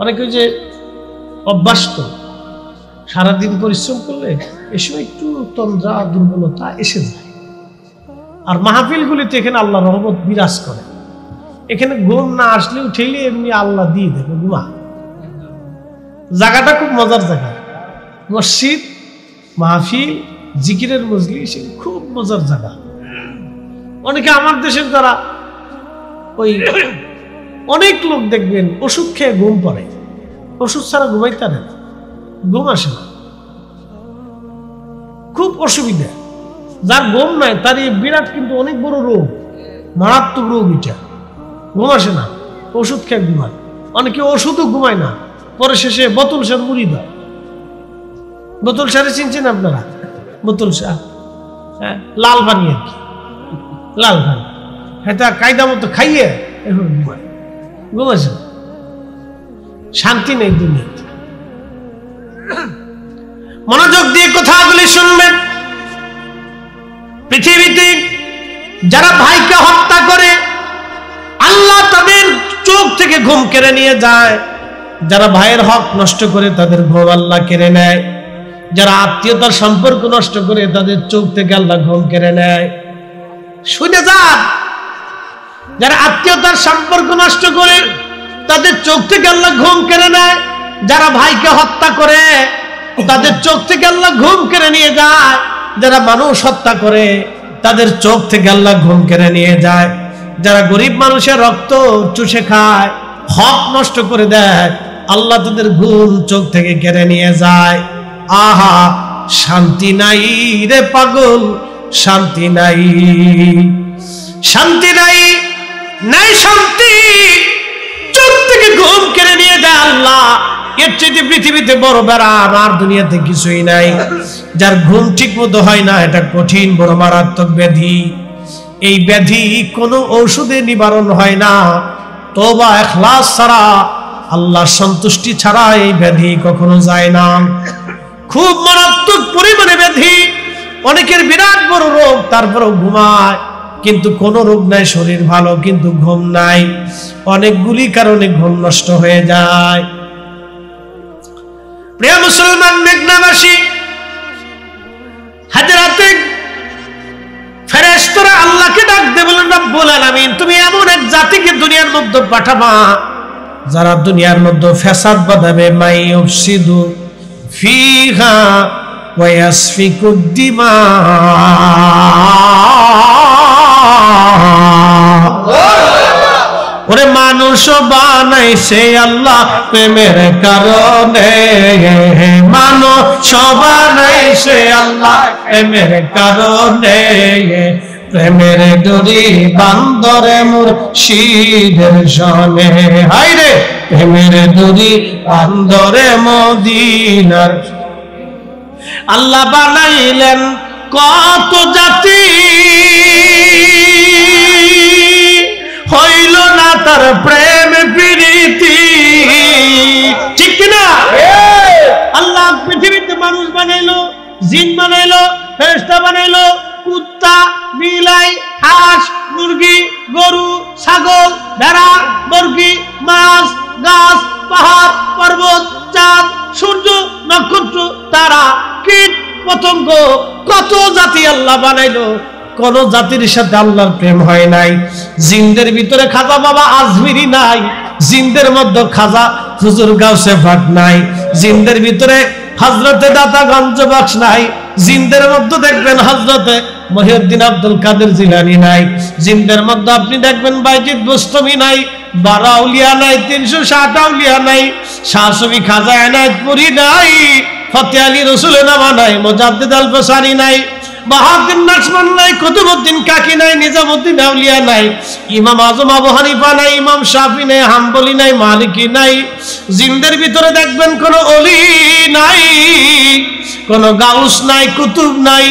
অনেকে যে অভ্যাস তো সারাদিন পরিশ্রম করলে এ সময় একটু তন্দ্রা, দুর্বলতা এসে যায়। আর মাহফিলগুলিতে এখানে আল্লাহর রহমত বিরাজ করে। এখানে ঘুম না আসলেও ঠেলে এমনি আল্লাহ দিয়ে দেবে ঘুমা। জায়গাটা খুব মজার জায়গা, মসজিদ, মাহফিল, জিকিরের মজলিস, খুব মজার জায়গা। অনেকে আমার দেশের যারা ওই অনেক লোক দেখবেন ওষুধ খেয়ে ঘুম পড়ে, ওষুধ ছাড়া ঘুমাইতে পারে না, ঘুম আসে না, খুব অসুবিধা। যার ঘুম নাই তার এই বিরাট কিন্তু অনেক বড় রোগ, মারাত্মক রোগ এটা। ঘুম আসে না, ওষুধ খেয়ে ঘুমায়। অনেকে ওষুধও ঘুমায় না, পরে শেষে বোতল সার মুড়ি দেয়। বোতল সারে চিনছেন আপনারা? বোতল সার, হ্যাঁ, লাল পানি আর কি, লাল পানি। হ্যাঁ, তা কায়দা মতো খাইয়ে এখন ঘুমায়। ঘুম আসে না, শান্তি নেই দুনিয়াতে। মনোযোগ দিয়ে কথাগুলি শুনবেন। পৃথিবীতে যারা ভাইকে হত্যা করে আল্লাহ তাদের চোখ থেকে ঘুম কেড়ে নিয়ে যায়। যারা ভাইয়ের হক নষ্ট করে তাদের ঘুম আল্লাহ কেড়ে নেয়। যারা আত্মীয়তার সম্পর্ক নষ্ট করে তাদের চোখ থেকে আল্লাহ ঘুম কেড়ে নেয়। শুনে যান, যারা আত্মীয়তার সম্পর্ক নষ্ট করে তাদের চোখ থেকে আল্লাহ ঘুম কেড়ে নেয়। যারা ভাইকে হত্যা করে তাদের চোখ থেকে আল্লাহ ঘুম কেড়ে নিয়ে যায়। যারা মানুষ হত্যা করে তাদের চোখ থেকে আল্লাহ ঘুম কেড়ে নিয়ে যায়। যারা গরিব মানুষের রক্ত চুষে খায়, হক নষ্ট করে দেয়, আল্লাহ তাদের ঘুম চোখ থেকে কেড়ে নিয়ে যায়। আহা, শান্তি নাই রে পাগল, শান্তি নাই, শান্তি নাই। নাই শান্তি, চোখ থেকে ঘুম কেড়ে নিয়ে যায় আল্লাহ। এর চেয়ে পৃথিবীতে বড় বেড়া আর দুনিয়াতে কিছুই নাই। যার ঘুম ঠিক মতো হয় না, এটা কঠিন বড় মারাত্মক ব্যাধি। এই ব্যাধি কোনো ঔষধে নিবারণ হয় না, তওবা ইখলাস ছাড়া, আল্লাহর সন্তুষ্টি ছাড়া এই ব্যাধি কখনো যায় না। খুব মারাত্মক পরিমাণে ব্যাধি, অনেকের বিরাট বড় রোগ, তারপরেও ঘুমায়, কিন্তু কোন রোগ নাই, শরীর ভালো কিন্তু ঘুম নাই। অনেকগুলি কারণে ঘুম নষ্ট হয়ে যায়। প্রিয় মুসলমান, মেঘনাবাসী হাজরাতে ফেরেশতারা আল্লাহকে ডাক দিয়ে বলেন, রব্বুল আলামিন, তুমি এমন এক জাতিকে দুনিয়ার মধ্যে পাঠাবা যারা দুনিয়ার মধ্যে ফ্যাসাদ বাঁধাবে, মাই ইউফসিদু ফিহা ওয়া ইয়াসফিকুদ দিমা। ওরে মানুষ বানাইছে আল্লাহ প্রেমের কারণে, মানুষ বানাইছে আল্লাহ প্রেমের কারণে, প্রেমের ডোরি বান্দরে মুর্শিদের সনে। হায় রে, প্রেমের ডোরি বান্দরে মদিনার। আল্লাহ বানাইলেন কত জাতি, হইল না তার প্রেম প্রীতি, ঠিক কিনা? আল্লাহ পৃথিবীতে মানুষ বানাইলো, জিন বানাইলো, ফেরেশতা বানাইলো, কুত্তা, বিলাই, হাঁস, মুরগি, গরু, ছাগল, ভেড়া, মুরগি, মাছ, গাছ, পাহাড়, পর্বত, চাঁদ, সূর্য, নক্ষত্র, তারা, কীট, পতঙ্গ, কত জাতি আল্লাহ বানাইলো। কোন জাতির সাথে আল্লাহর প্রেম হয় নাই। জিনদের ভিতরে খাজা বাবা আজমিরি নাই, জিনদের মধ্যে খাজা হুজুর গাউসে পাক নাই, জিনদের ভিতরে হযরতে দাতা গঞ্জ বক্স নাই, জিনদের মধ্যে দেখবেন হযরতে মহিউদ্দিন আব্দুল কাদের জিলানী নাই, জিনদের মধ্যে আপনি দেখবেন বাইজিদ বুস্তামি নাই, 12 আউলিয়া নাই, 360 আউলিয়া নাই, শাহ সুফি খাজা এনায়েতপুরি নাই, ফতে আলী রসুলের নামা নাই, মুজাদ্দিদ আল বসারি নাই, বাহাউদ্দিন নাশমান নাই, কুতুবউদ্দিন কাকি নাই, নিজামউদ্দিন আউলিয়া নাই, ইমাম আজম আবু হানিফা নাই, ইমাম শাফি নাই, হাম্বলি নাই, মালিকি নাই। জিনদের ভিতরে দেখবেন কোন ওলি নাই, কোন গাউস নাই, কুতুব নাই।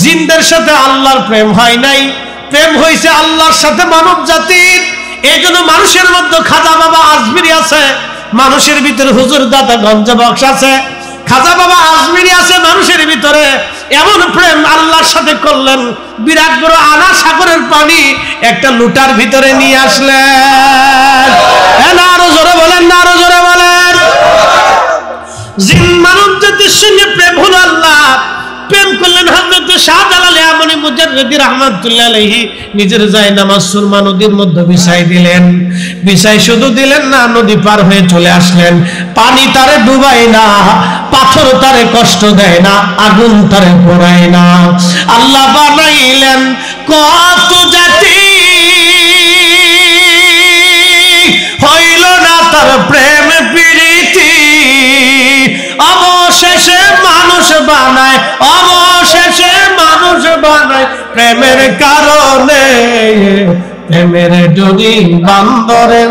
জিনদের সাথে আল্লাহর প্রেম হয় নাই, প্রেম হয়েছে আল্লাহর সাথে মানব জাতির। এই জন্য মানুষের মধ্যে খাজা বাবা আজমিরি আছে, মানুষের ভিতরে হুজুর দাতা গঞ্জ বক্স আছে, খাজা বাবা আজমিরি আছে মানুষের ভিতরে। এমন প্রেম আল্লাহর সাথে করলেন, বিরাট বড় আনা সাগরের পানি একটা লুটার ভিতরে নিয়ে আসলেন। না আরো জোরে বলেন, না আরো জোরে বলেন। জিন মানব জাতির সঙ্গে প্রেম হলো আল্লাহ, প্রেম করলেন হযরত শাহজালাল আমনি মুজাদ্দিদ রাহমাতুল্লাহ আলাইহি। নিজের জায়নামাজ সুরমা নদীর মধ্যে বিছাই দিলেন, বিছাই শুধু দিলেন না, নদী পার হয়ে চলে আসলেন। পানি তারে ডুবায় না, পাথর তারে কষ্ট দেয় না, আগুন তারে পোড়ায় না। আল্লাহ বানাইলেন কত জাতি, হইল না তার প্রেম প্রীতি। অবশেষে মানুষ বানায়, অবশেষে মানুষ বানায় প্রেমের কারণে, প্রেমের ডোরি বান্দরে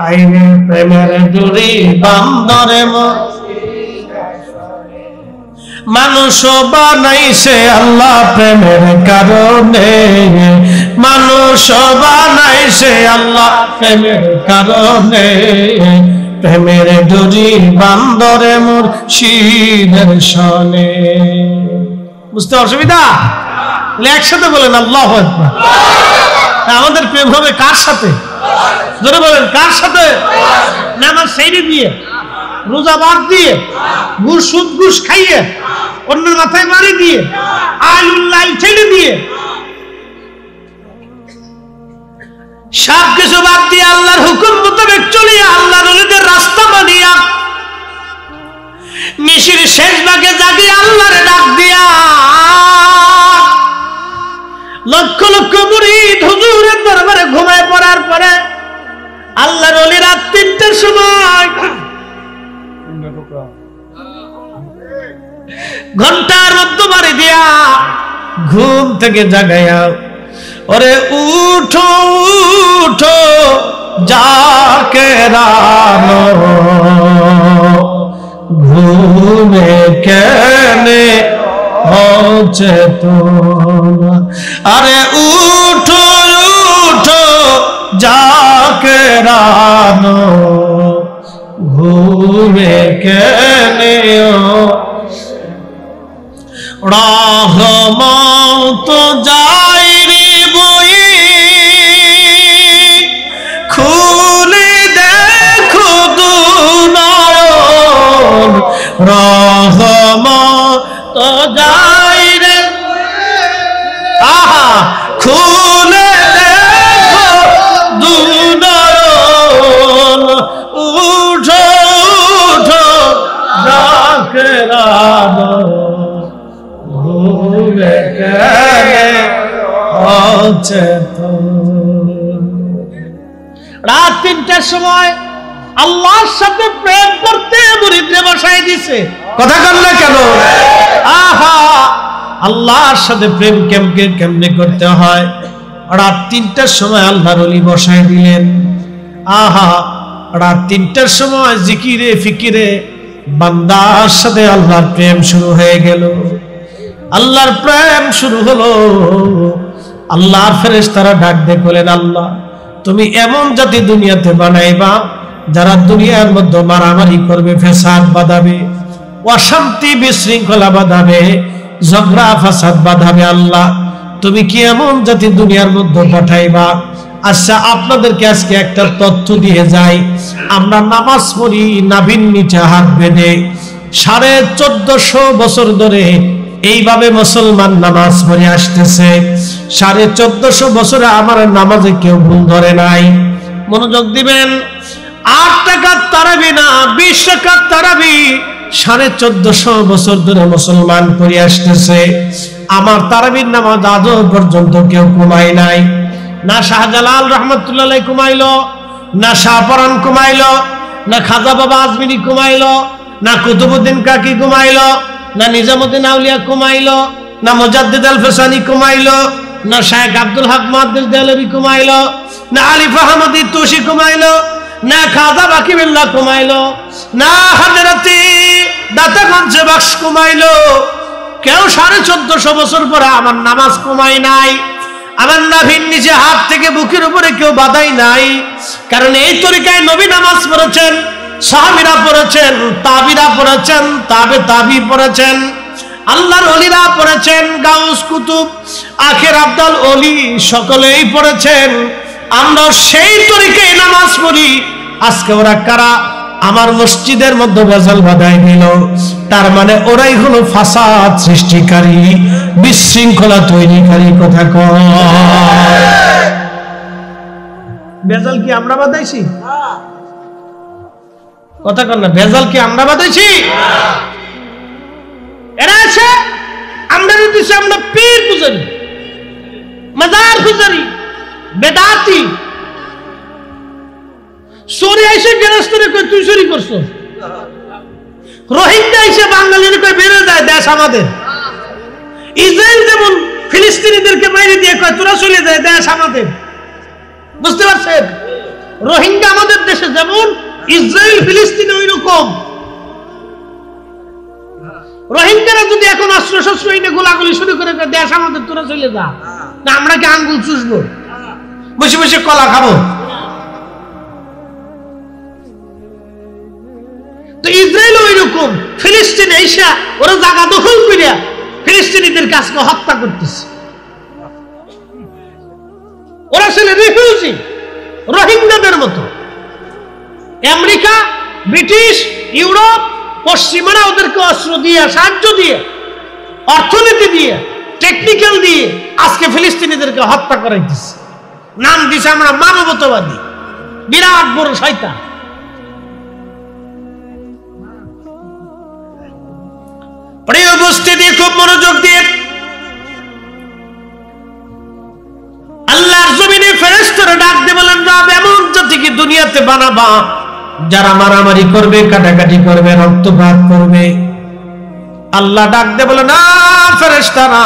আইনে, প্রেমের ডোরি বান্দরে মানুষ বানাইছে আল্লাহ প্রেমের কারণে, মানুষ বানাইছে আল্লাহ প্রেমের কারণে, প্রেমের ডোরি বান্দরে মুর্শিদের সনে। বুঝতে অসুবিধা? একসাথে বলেন আল্লাহু আকবার। আমাদের প্রেম হবে কার সাথে? জোরে বলেন, কার সাথে? নামাজ ছেড়ে দিয়ে, রোজা বাদ দিয়ে, ঘুষ সুদ ঘুষ খাইয়ে, অন্যের মাথায় বাড়ি দিয়ে, আল্লাহ ছেড়ে দিয়ে, সব কিছু বাদ দিয়ে আল্লাহর হুকুম মোতাবেক চলিয়া, আল্লাহর ওলিদের রাস্তা মানিয়া, নিশির শেষ ভাগে জাগিয়ে আল্লাহর ডাক দিয়া, লক্ষ লক্ষ মুরিদ হুজুরের দরবারে ঘুমায় পড়ার পরে আল্লাহর ওলি রাত 3টার সময় ঘন্টার মধ্যে বাড়ি দিয়া ঘুম থেকে জাগাইয়া ওরে উঠো উঠো জাকেরানো, ঘুমে কেনে হচ্ছে তোমরা। আরে উঠো উঠো জাকেরানো, ঘুমে কেনে রহমত যাইরি বই, খুলে দেখো দুনয়ন, রহমত যাইরে আহা খুলে দেখো দুনয়ন, উঠো উঠো জাকেরানো, ঘুমে কেনে হচ্ছে তোমরা। রাত 3টার সময় আল্লাহর সাথে প্রেম করতে মুরিদরে বসায় দিছে। কথা কন না কেন? আহা, আল্লাহর সাথে প্রেম কেমনে করতে হয় রাত 3টার সময় আল্লাহর ওলি বসায় দিলেন। আহা, রাত 3টার সময় জিকিরে ফিকিরে বান্দার সাথে আল্লাহর প্রেম শুরু হয়ে গেল। আল্লাহর প্রেম শুরু হলো। আল্লাহর ফেরেশতারা ডাক দিয়ে বলেন, আল্লাহ তুমি এমন জাতি দুনিয়াতে বানাইবা যারা দুনিয়ার মধ্যে মারামারি করবে, ফেসাদ বাঁধাবে, অশান্তি বিশৃঙ্খলা বাঁধাবে, ঝগড়া ফাসাদ বাঁধাবে। আল্লাহ তুমি কি এমন জাতি দুনিয়ার মধ্যে পাঠাইবা? আচ্ছা, আপনাদেরকে আজকে একটা তথ্য দিয়ে যাই। আমরা নামাজ পড়ি নাভির নিচে হাত বেঁধে, 1450 বছর ধরে এইভাবে মুসলমান নামাজ পড়ে আসতেছে। 1450 বছরে আমার নামাজে কেউ ভুল ধরে নাই। মনোযোগ দিবেন, 8 টাকার তারাবি না 20 টাকার তারাবি 1450 বছর ধরে মুসলমান পড়ে আসতেছে। আমার তারাবির নামাজ আজও পর্যন্ত কেউ কমায় নাই। না শাহজালাল রহমতুল্লাহ আলাইহি কমাইলো, না শাহপরান কমাইলো, না খাজা বাবা আজমিরি কমাইলো, না কুতুবউদ্দিন কাকি কমাইলো, না নিজামুদ্দিন আউলিয়া কমাইলো, না মুজাদ্দিদ আল ফসানি কমাইলো, না শায়েখ আব্দুল হক মুহাদ্দিস দেহলভী কমাইলো, না আলিফ আহমদী তুসি কমাইলো, না খাজা বাকিবিল্লাহ কমাইলো, না হযরতি দাতা গঞ্জে বখশ কমাইলো। কেউ 1450 বছর পরে আমার নামাজ কমাই নাই। আমার নাভির নিচে হাত থেকে বুকের উপরে কেউ বাঁধাই নাই। কারণ এই তরিকায় নবী নামাজ পড়েছেন, সাহাবীরা পড়েছেন, তাবিরা পড়েছেন, তাবি পড়েছেন, আল্লাহর ওলিরা পড়েছেন, গাউস কুতুব আখের আব্দাল ওলি সকলেই পড়েছেন। আমরা সেই তরিকায় নামাজ পড়ি। আজকে ওরা কারা? আমার মসজিদের মধ্যে ভেজাল বাঁধাই দিল। তার মানে ওরাই হলো ফাসাদ সৃষ্টিকারী, বিশৃঙ্খলা তৈরিকারী। কথা কয়, ভেজাল কি আমরা বাঁধাইছি? কথা কন না, ভেজাল কি আমরা বাঁধাইছি? এরা আছে আমরা দিছি, আমরা পীর পূজারি, মাজার পূজারি, বেদাতি। চোরে আইসে গেরস্তরে কই তুই চুরি করছো, রোহিঙ্গা আইসে বাঙালির কই বেড়ে যায় দেশ আমাদের। ইসরায়েল যেমন ফিলিস্তিনিদেরকে মাইরে দিয়ে কয় তোরা চলে যায় দেশ আমাদের। বুঝতে পারছেন? রোহিঙ্গা আমাদের দেশে যেমন, ইসরায়েল ফিলিস্তিনে ওই রকম। রোহিঙ্গারা যদি এখন অস্ত্র শস্ত্র এনে গোলাগুলি শুরু করে দেশ আমাদের, তোরা চলে যা, না আমরা কি আঙ্গুল চুষবো, বসে বসে কলা খাবো? তো ইসরায়েল ওই রকম, ফিলিস্তিন এসা ওরা জায়গা দখল করিয়া ফিলিস্তিনিদের কাছকে হত্যা করতেছে। ওরা ছিল রিফিউজি, রোহিঙ্গাদের মতো। আমেরিকা, ব্রিটিশ, ইউরোপ, পশ্চিমারা ওদেরকে অস্ত্র দিয়ে, সাহায্য দিয়ে, অর্থনীতি দিয়ে, টেকনিক্যাল দিয়ে আজকে ফিলিস্তিনিদেরকে হত্যা করাইতেছে। নাম দিছে আমরা মানবতাবাদী। বিরাট বড় শয়তান। প্রিয় উপস্থিতি, খুব মনোযোগ দিয়ে আল্লাহর জমিনে ফেরেশতারা ডাক দিয়ে বলেন, রব এমন জাতিকে দুনিয়াতে বানাবা যারা মারামারি করবে, কাটাকাটি করবে, রক্তপাত করবে। আল্লাহ ডাক দিয়ে বলে, না ফেরেশতারা,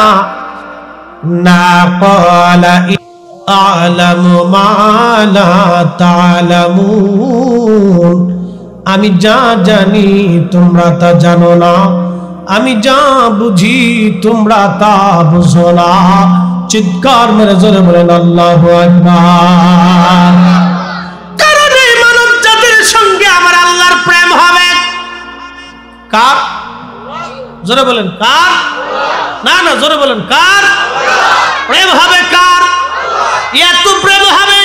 না ক্বালা আ'লামু মা লা তা'লামুন, আমি যা জানি তোমরা তা জানো না, আমি যা বুঝি তোমরা তা বুঝো না। চিৎকার মেরে জোরে বলেন আল্লাহু আকবার। কারণ এই মানব জাতির সঙ্গে আমার আল্লাহর প্রেম হবে। কার? জোরে বলেন কার? না না, জোরে বলেন কার? প্রেম হবে কার? এত প্রেম হবে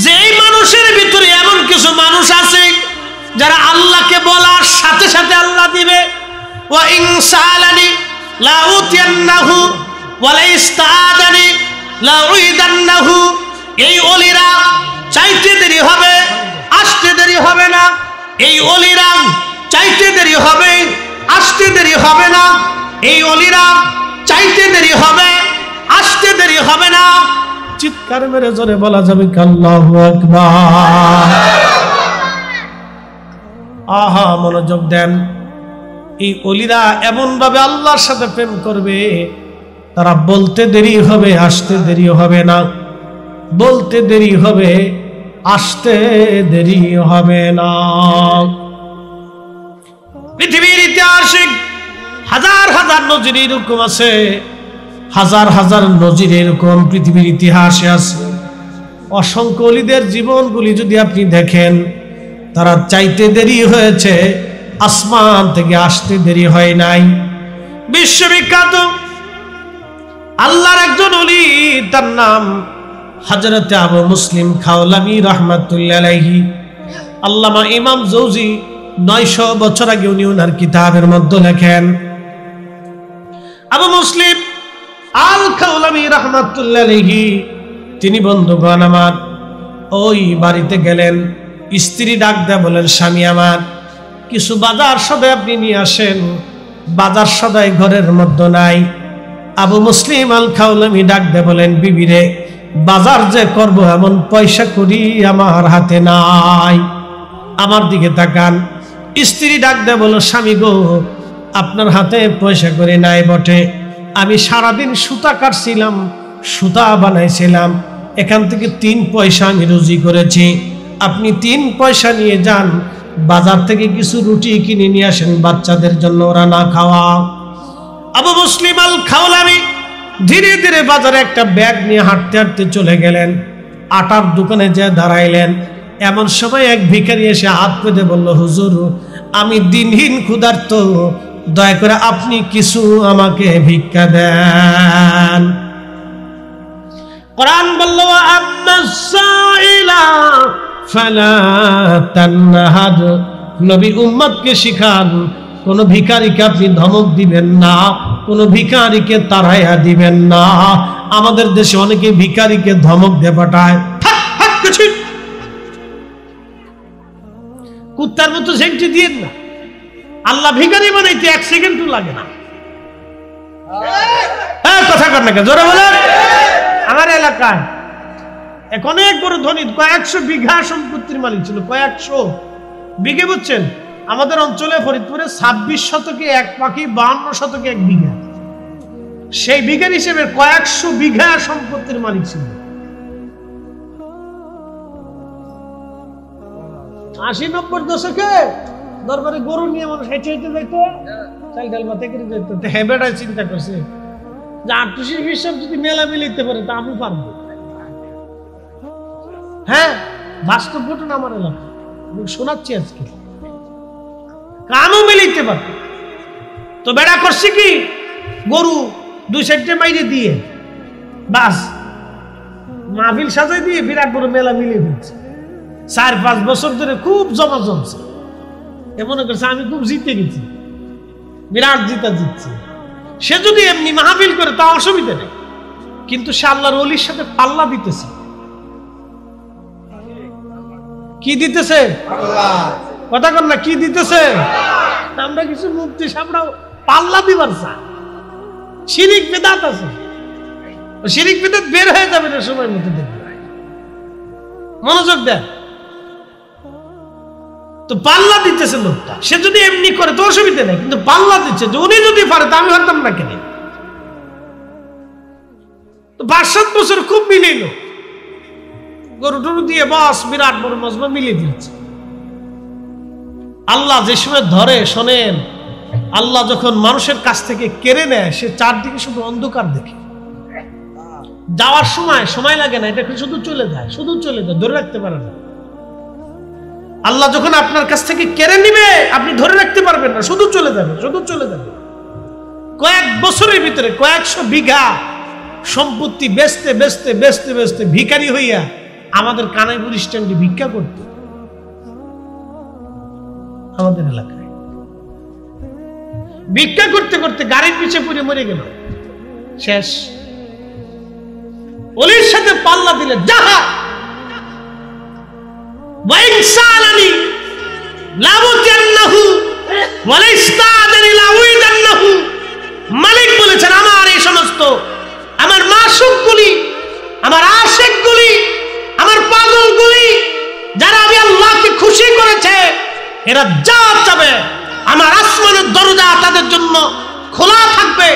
যেই মানুষের ভিতরে এমন কিছু মানুষ আছে যারা আল্লাহকে বলার সাথে সাথে আল্লাহ দিবে। ওয়া ইন সালানি লা উতিয়ান্নাহু ওয়া লা ইস্তাদানি লা উইদান্নাহু। এই ওলিরা চাইতে দেরি হবে, আসতে দেরি হবে না। এই ওলিরা চাইতে দেরি হবে, আসতে দেরি হবে না। এই ওলিরা চাইতে দেরি হবে, আসতে দেরি হবে না। চিৎকার মেরে জোরে বলা যাবে আল্লাহু আকবার। আহা, মনোযোগ দেন। এই ওলিরা এমন ভাবে আল্লাহর সাথে প্রেম করবে, তারা বলতে দেরি হবে, আসতে দেরি হবে না। বলতে দেরি হবে, আসতে দেরি হবে না। পৃথিবীর ইতিহাসে হাজার হাজার নজির এরকম আছে, হাজার হাজার নজির এরকম পৃথিবীর ইতিহাসে আছে। অসংখ্য ওলিদের জীবনগুলি যদি আপনি দেখেন, তারা চাইতে দেরি হয়েছে, আসমান থেকে আসতে দেরি হয় নাই। বিশ্ববিখ্যাত আল্লাহর একজন ওলি, তার নাম হযরত আবু মুসলিম খাওলামি রাহমাতুল্লাহি আলাইহি। আল্লামা ইমাম জৌজি 900 বছর আগে উনি ওনার কিতাবের মধ্যে লেখেন, আবু মুসলিম আল খাওলামি রাহমাতুল্লাহি আলাইহি তিনি বন্ধুগণ আমার ওই বাড়িতে গেলেন। স্ত্রী ডাক দেয়া বলেন, স্বামী আমার কিছু বাজার সদাই আপনি নিয়ে আসেন, বাজার সদাই ঘরের মধ্যে নাই। আবু মুসলিম আল খাওলামি ডাক দেয়া বলেন, বিবি রে, বাজার যে করব এমন পয়সা করি আমার হাতে নাই। আমার দিকে তাকান। স্ত্রী ডাক দেয়া বলো, স্বামী গো, আপনার হাতে পয়সা করে নাই বটে, আমি সারাদিন সুতা কাটছিলাম, সুতা বানাইছিলাম, এখান থেকে 3 পয়সা আমি রুজি করেছি, আপনি 3 পয়সা নিয়ে যান, বাজার থেকে কিছু রুটি কিনে নিয়ে আসেন বাচ্চাদের জন্য, ওরা না খাওয়া। আবু মুসলিম আল খাওলামি ধীরে ধীরে বাজারে একটা ব্যাগ নিয়ে হাঁটতে হাঁটতে চলে গেলেন। আটার দোকানে যেয়ে দাঁড়াইলেন। এমন সময় এক ভিখারি এসে হাত পেতে বলল, হুজুর, আমি দিনহীন ক্ষুধার্ত, দয়া করে আপনি কিছু আমাকে ভিক্ষা দেন। কোরআন বলল, আম্মাস সাইলা ফালা তানহার। নবী উম্মতকে শিখান, কোন ভিখারিকে আপনি ধমক দিবেন না, কোন ভিখারিকে তাড়াইয়া দিবেন না। আমাদের দেশে অনেকে ভিখারিকে ধমক দিয়ে পাঠায়, কুত্তার মতো সেন্টি দিয়েন না। আল্লাহ ভিখারি বানাইতে 1 সেকেন্ডও লাগে না। কথা কর না, জোরে বলেন। আমার এলাকায় এক অনেক বড় ধনী, কয়েকশো বিঘা সম্পত্তির মালিক ছিল, কয়েকশো বিঘে, বুঝছেন? আমাদের অঞ্চলে ফরিদপুরে 26 শতকে 1 পাখি, 52 শতকে 1 বিঘা। সেই বিঘার হিসেবে কয়েকশো বিঘা সম্পত্তির মালিক ছিল। 80-90 দশকে দরবারে গরু নিয়ে মানুষ হেঁটে হেঁটে যাইতো, চাল ডাল মাথা করে যেত। হেবেটাই চিন্তা করছে যে 800 হিসাব যদি মেলা মিলিতে পারে তা আমি পারবো। হ্যাঁ, বাস্তব ঘটনা আমার এলাকা, আমি শোনাচ্ছি আজকে। কানও মিলিতে পারত। তো বেড়া করছে কি, গরু 2 সাইডে মাইরে দিয়ে বাস মাহফিল সাজাই দিয়ে বিরাট বড় মেলা মিলিয়ে দিচ্ছে। 4-5 বছর ধরে খুব জমা জমছে। মনে করছে আমি খুব জিতে গেছি, বিরাট জিতছি। সে যদি এমনি মাহফিল করে তা অসুবিধা নেই, কিন্তু সে আল্লাহর ওলির সাথে পাল্লা দিতেছে। কি দিতেছে? কথা কর না, কি দিতেছে? আমরা কিছু মুফতি সামরাও পাল্লা দিবার চাই। শিরিক বিদআত আছে, শিরিক বিদআত বের হয়ে যাবে না সময় মতো, দেখবে। মনোযোগ দেন। তো পাল্লা দিতেছে লোকটা, সে যদি এমনি করে তো অসুবিধা নেই, কিন্তু পাল্লা দিচ্ছে যে উনি যদি পারে তা আমি পারতাম না কেন? তো 5-7 বছর খুব মিলিল, গরু টরু দিয়ে বাস বিরাট বড় মজমা মিলিয়ে দিয়েছে। আল্লাহ যে সময় ধরে, শোনেন, আল্লাহ যখন মানুষের কাছ থেকে কেড়ে নেয়, সে চারদিকে শুধু অন্ধকার দেখে। যাওয়ার সময় লাগে না, এটা শুধু চলে যায়, ধরে রাখতে পারে না। আল্লাহ যখন আপনার কাছ থেকে কেড়ে নিবে, আপনি ধরে রাখতে পারবেন না, শুধু চলে যাবে। কয়েক বছরের ভিতরে কয়েকশো বিঘা সম্পত্তি বেচতে বেচতে বেচতে বেচতে ভিখারি হইয়া আমাদের কানাইপুর স্ট্যান্ডে ভিক্ষা করতে, আমাদের এলাকায় ভিক্ষা করতে করতে গাড়ির পিছে পড়ে মরে গেল, শেষ। ওলির সাথে পাল্লা দিলে যাহা ওয়াইনসালানি লাবুতান্নাহু ওয়ালাইস্তাদানি লাউইদান্নাহু। মালিক বলেছেন, আমার এই সমস্ত আমার মাসুকগুলি, আমার আশিকগুলি, আমার পাগলগুলি, যারা আমি আল্লাহকে খুশি করেছে, এরা যা চাবে আমার আসমানের দরজা তাদের জন্য খোলা থাকবে।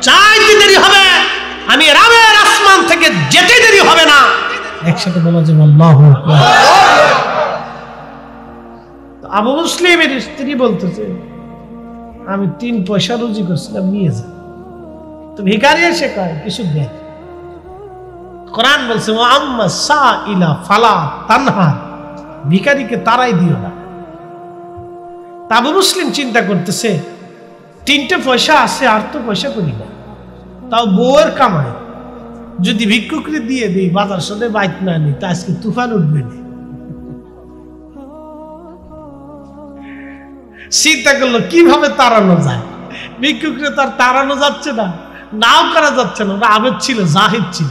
চাইতে দেরি হবে, আমি রাবের আসমান থেকে যেতে দেরি হবে না। একসাথে বলা যাবে আল্লাহু আকবার। আবু মুসলিমের স্ত্রী বলতেছে, আমি 3 পয়সা রুজি করছিলাম, নিয়ে যা। তো ভিখারি এসে কয় কিছু দেয়। কোরআন বলছে, ওয়া আম্মা সাইলা ফালা তানহা, ভিখারিকে তারাই দিও না। আবু মুসলিম চিন্তা করতেছে, 3টে পয়সা আছে, আর তো পয়সা করি না, তাও বউয়ের কামাই যদি ভিক্ষুকরে দিয়ে দিই, বাজার সাথে বাইক না নি, তা আজকে তুফান উঠবে না। চিন্তা করলো কিভাবে তাড়ানো যায়। ভিক্ষুকরে তার তাড়ানো যাচ্ছে না, নাও করা যাচ্ছে না। ওরা আবেদ ছিল, জাহিদ ছিল।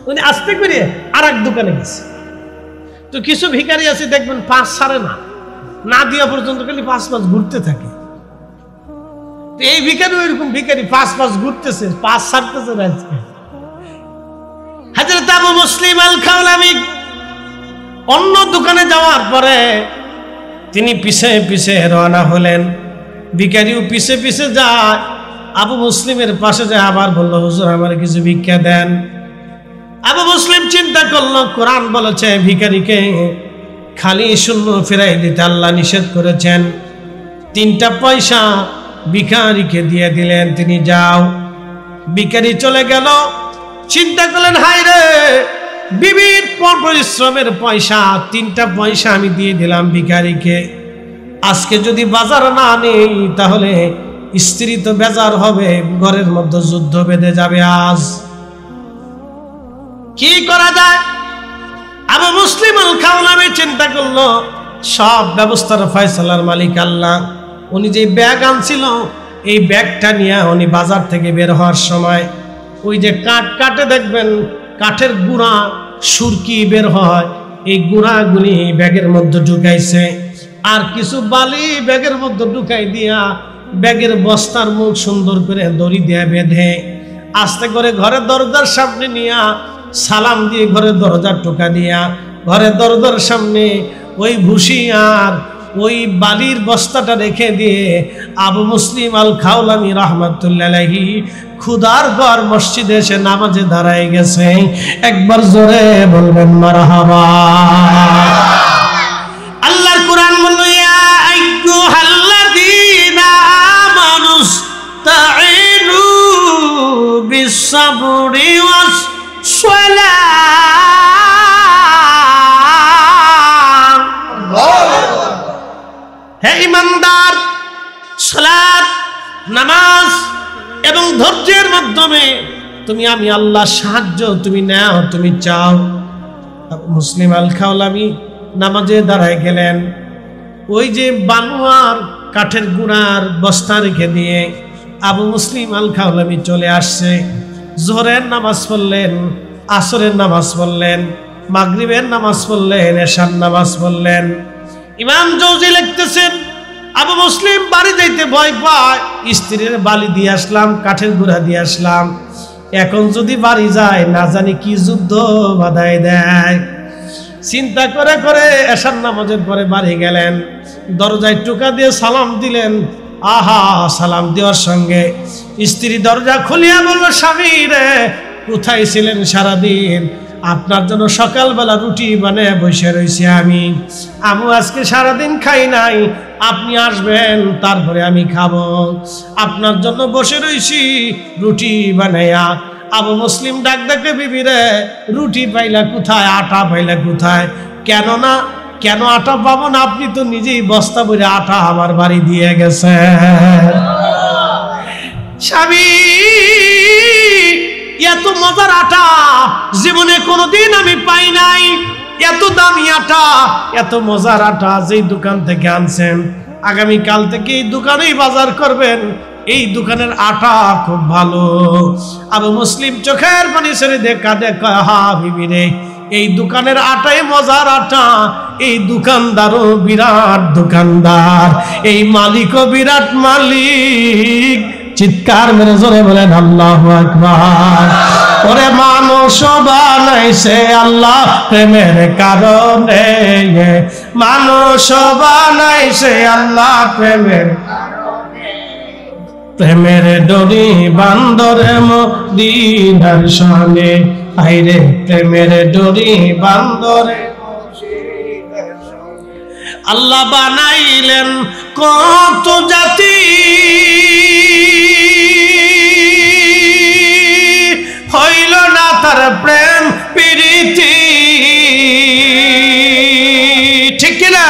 উনি আস্তে করে আর এক দোকানে গেছে। তো কিছু ভিখারি আছে দেখবেন 5 ছাড়ে না দিয়া পর্যন্ত খালি 5 ঘুরতে থাকে। এই ভিখারি ওইরকম ভিখারি 5 ঘুরতেছে, 5 ছাড়তেছে না। আজকে হযরত আবু মুসলিম আল খাওলামি অন্য দোকানে যাওয়ার পরে তিনি পিছে পিছে রওনা হলেন। ভিখারিও পিছে পিছে যায়, আবু মুসলিমের পাশে যায়, আবার বলল, হুজুর আমার কিছু ভিক্ষা দেন। আবু মুসলিম চিন্তা করলো, কোরআন বলেছে ভিখারিকে খালি শূন্য ফিরাই দিতে আল্লাহ নিষেধ করেছেন। 3টা পয়সা ভিখারিকে দিয়ে দিলেন, তিনি যাও। ভিখারি চলে গেল। চিন্তা করলেন, হায় রে, বিবির পরিশ্রমের পয়সা, 3টা পয়সা আমি দিয়ে দিলাম ভিখারিকে। আজকে যদি বাজার না নেই, তাহলে স্ত্রী তো বেজার হবে, ঘরের মধ্যে যুদ্ধ বেঁধে যাবে। আজ কি করা যায়? আবু মুসলিম আল খাওলামি চিন্তা করলো, সব ব্যবস্থার ফয়সালার মালিক আল্লাহ। উনি যে ব্যাগ আনছিল, এই ব্যাগটা নিয়ে উনি বাজার থেকে বের হওয়ার সময় ওই যে কাটে দেখবেন, কাঠের গুঁড়া সুরকি বের হয়, এই গুঁড়াগুলি ব্যাগের মধ্যে ঢুকাইছে। আর কিছু বালি ব্যাগের মধ্যে ঢুকাই দিয়া ব্যাগের বস্তার মুখ সুন্দর করে দড়ি দিয়ে বেঁধে আস্তে করে ঘরের দরজার সামনে নিয়া সালাম দিয়ে ঘরের দরজার টোকা দিয়া ঘরের দরজার সামনে ওই ভুসি আর ওই বালির বস্তাটা রেখে দিয়ে আবু মুসলিম আল খাওলামি রাহমাতুল্লাহ আলাইহি খুদার ঘর মসজিদে এসে নামাজে দাঁড়ায় গেছে। একবার জোরে বলবেন মারহাবা। আল্লাহর কোরআন বলল, ইয়া আইয়ুহাল্লাযীনা আমানুস্তাঈনু বিস-সাবরি ওয়াস-সালাহ। হে ঈমানদার, সালাত, নামাজ এবং ধৈর্যের মাধ্যমে তুমি আমি আল্লাহ সাহায্য তুমি নাও, তুমি চাও। মুসলিম আল খাওলামি নামাজে দাঁড়ায় গেলেন। ওই যে বানুয়ার কাঠের গুঁড়ার বস্তা রেখে দিয়ে আবু মুসলিম আল খাওলামি চলে আসছে। জোহরের নামাজ পড়লেন, আসরের নামাজ পড়লেন, মাগরিবের নামাজ পড়লেন, এশার নামাজ পড়লেন। ইমাম জৌজি লিখতেছেন, আবু মুসলিম বাড়ি যাইতে ভয় পায়, স্ত্রীর বালি দিয়ে আসলাম, কাঠের গুঁড়া দিয়ে আসলাম, এখন যদি বাড়ি যায় না জানি কি যুদ্ধ বাধাই দেয়। চিন্তা করে করে এশার নামাজের পরে বাড়ি গেলেন, দরজায় টোকা দিয়ে সালাম দিলেন। আহা, সালাম দেওয়ার সঙ্গে স্ত্রী দরজা খুলিয়া বলল, স্বামী রে কোথায় ছিলেন সারাদিন? আপনার জন্য সকালবেলা রুটি বানিয়ে বসে রয়েছি আমি। আবু আজকে সারাদিন খাই নাই, আপনি আসবেন তারপরে আমি খাবো। আপনার জন্য বসে রয়েছি রুটি বানাইয়া। আবু মুসলিম ডাক ডাকে, বিবি রে রুটি পাইলা কোথায়, আটা পাইলা কোথায়? কেন আটা পাবো না? আপনি তো নিজেই বস্তা ভরে আটা আমার বাড়ি দিয়ে গেছেন। স্বামী, এত মজার আটা জীবনে কোনোদিন আমি পাই নাই। এত দামি আটা, এত মজার আটা যেই দোকান থেকে আনছেন, আগামী কাল থেকে এই দোকানেই বাজার করবেন। এই দোকানের আটা খুব ভালো। আবু মুসলিম চোখের পানি ছেড়ে দেখা, হা বিবি রে, এই দোকানের আটাই মজার আটা। এই দোকানদারও বিরাট দোকানদার, এই মালিকও বিরাট মালিক। চিৎকার মেরে জোরে বলেন আল্লাহু আকবার। ওরে মানুষ বানাইছে আল্লাহ প্রেমের কারণে, মানুষ বানাইছে আল্লাহ প্রেমের প্রেমের ডোরি বান্দরে মদিনার সনে। আইরে প্রেমের ডোরি বান্দরে আল্লাহ বানাইলেন কত জাতি, হইল না তার প্রেম প্রীতি। ঠিক কিনা?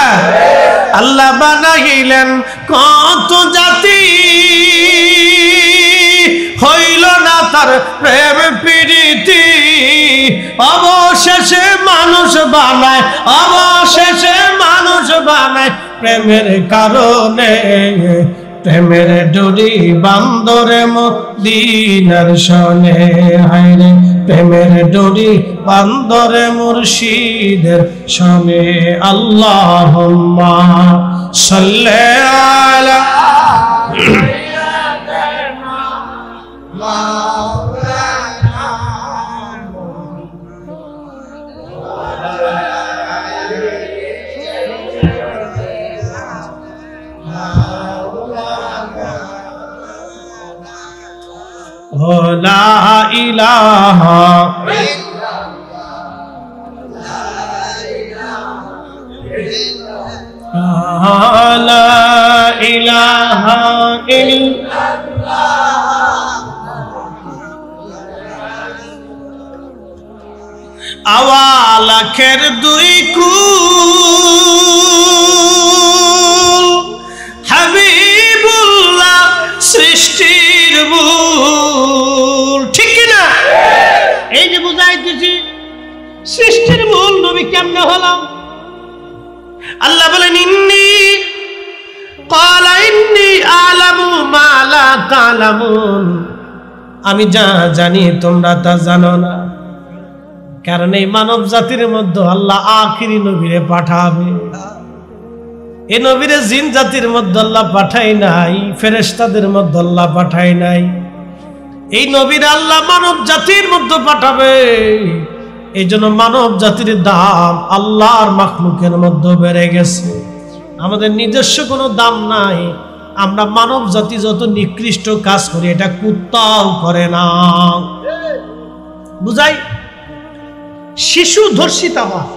আল্লাহ বানাইলেন কত জাতি, হইল না তার প্রেম প্রীতি। অবশেষে মানুষ বানায়, অবশেষে মানুষ বানায় প্রেমের কারণে। প্রেমের ডোরি বান্দরে মদিনার সনে। হায়রে প্রেমের ডোরি বান্দরে মুর্শিদের সনে। আল্লাহুম্মা সাল্লি আলা লা ইলাহা লা ইলাহা ইল্লাল্লাহ। আওয়ালাখের দুই কুল, হাবিবুল্লাহ সৃষ্টির মূল। ঠিক কিনা? এই যে বুঝাইতেছি সৃষ্টির মূল নবী কেমনে হলাম? আল্লাহ বলেন, ইন্নী ক্বালা ইন্নী আ'লামু মা লা তা'লামুন, আমি যা জানি তোমরা তা জানো না। কারণ এই মানব জাতির মধ্যে আল্লাহ আখিরি নবীরে পাঠাবে। এই নবীরে জিন জাতির মধ্যে আল্লাহ পাঠায় নাই, ফেরেশতাদের মধ্যে আল্লাহ পাঠায় নাই। এই নবীর আল্লাহ মানব জাতির মধ্যে পাঠাবে। এই জন্য মানব জাতির দাম আল্লাহর মাখলুকের মধ্যে বেড়ে গেছে। আমাদের নিজস্ব কোনো দাম নাই। আমরা মানব জাতি যত নিকৃষ্ট কাজ করি এটা কুত্তাও করে না। বুঝাই? শিশু ধর্ষিতা হয়,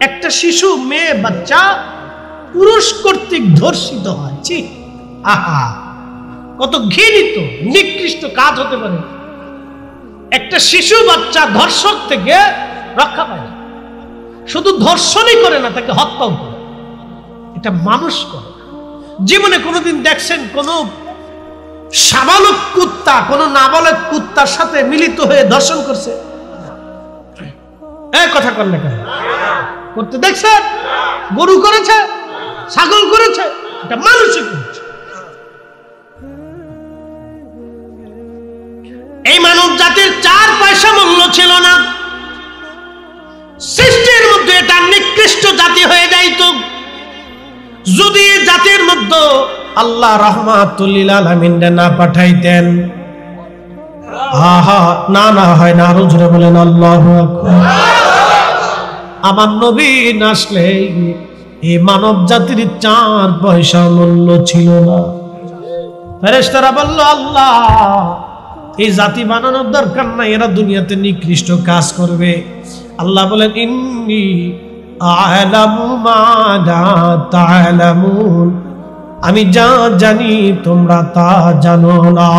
একটা শিশু মেয়ে বাচ্চা পুরুষ কর্তৃক ধর্ষিত হয়। ছি, আহা, কত ঘৃণিত নিকৃষ্ট কাজ হতে পারে। একটা শিশু বাচ্চা ধর্ষক থেকে রক্ষা পায় না, শুধু ধর্ষণই করে না, তাকে হত্যাও করে। এটা মানুষ করে। জীবনে কোনোদিন দেখছেন কোন সাবালক কুত্তা কোন নাবালক কুত্তার সাথে মিলিত হয়ে ধর্ষণ করছে? এই কথা কর না কেন? করতে দেখছেন? গরু করেছে, ছাগল করেছে, এটা মানুষই করেছে। এই মানব জাতির 4 পয়সা মূল্য ছিল না। সৃষ্টির মধ্যে এটা নিকৃষ্ট জাতি হয়ে যাইত যদি জাতির মধ্যে আল্লাহ রাহমাতুল লিল আলামিন না পাঠাইতেন। আহা, না না হয় না, আরো জোরে বলেন আল্লাহু আকবার। আমার নবী না আসলে এই মানব জাতির 4 পয়সা মূল্য ছিল না। ফেরেশতারা বলল, আল্লাহ এই জাতি বানানোর দরকার নাই, এরা দুনিয়াতে নিকৃষ্ট কাজ করবে। আল্লাহ বলেন, ইন্নী আ'লামু মা লা তা'লামুন, আমি যা জানি তোমরা তা জানো না।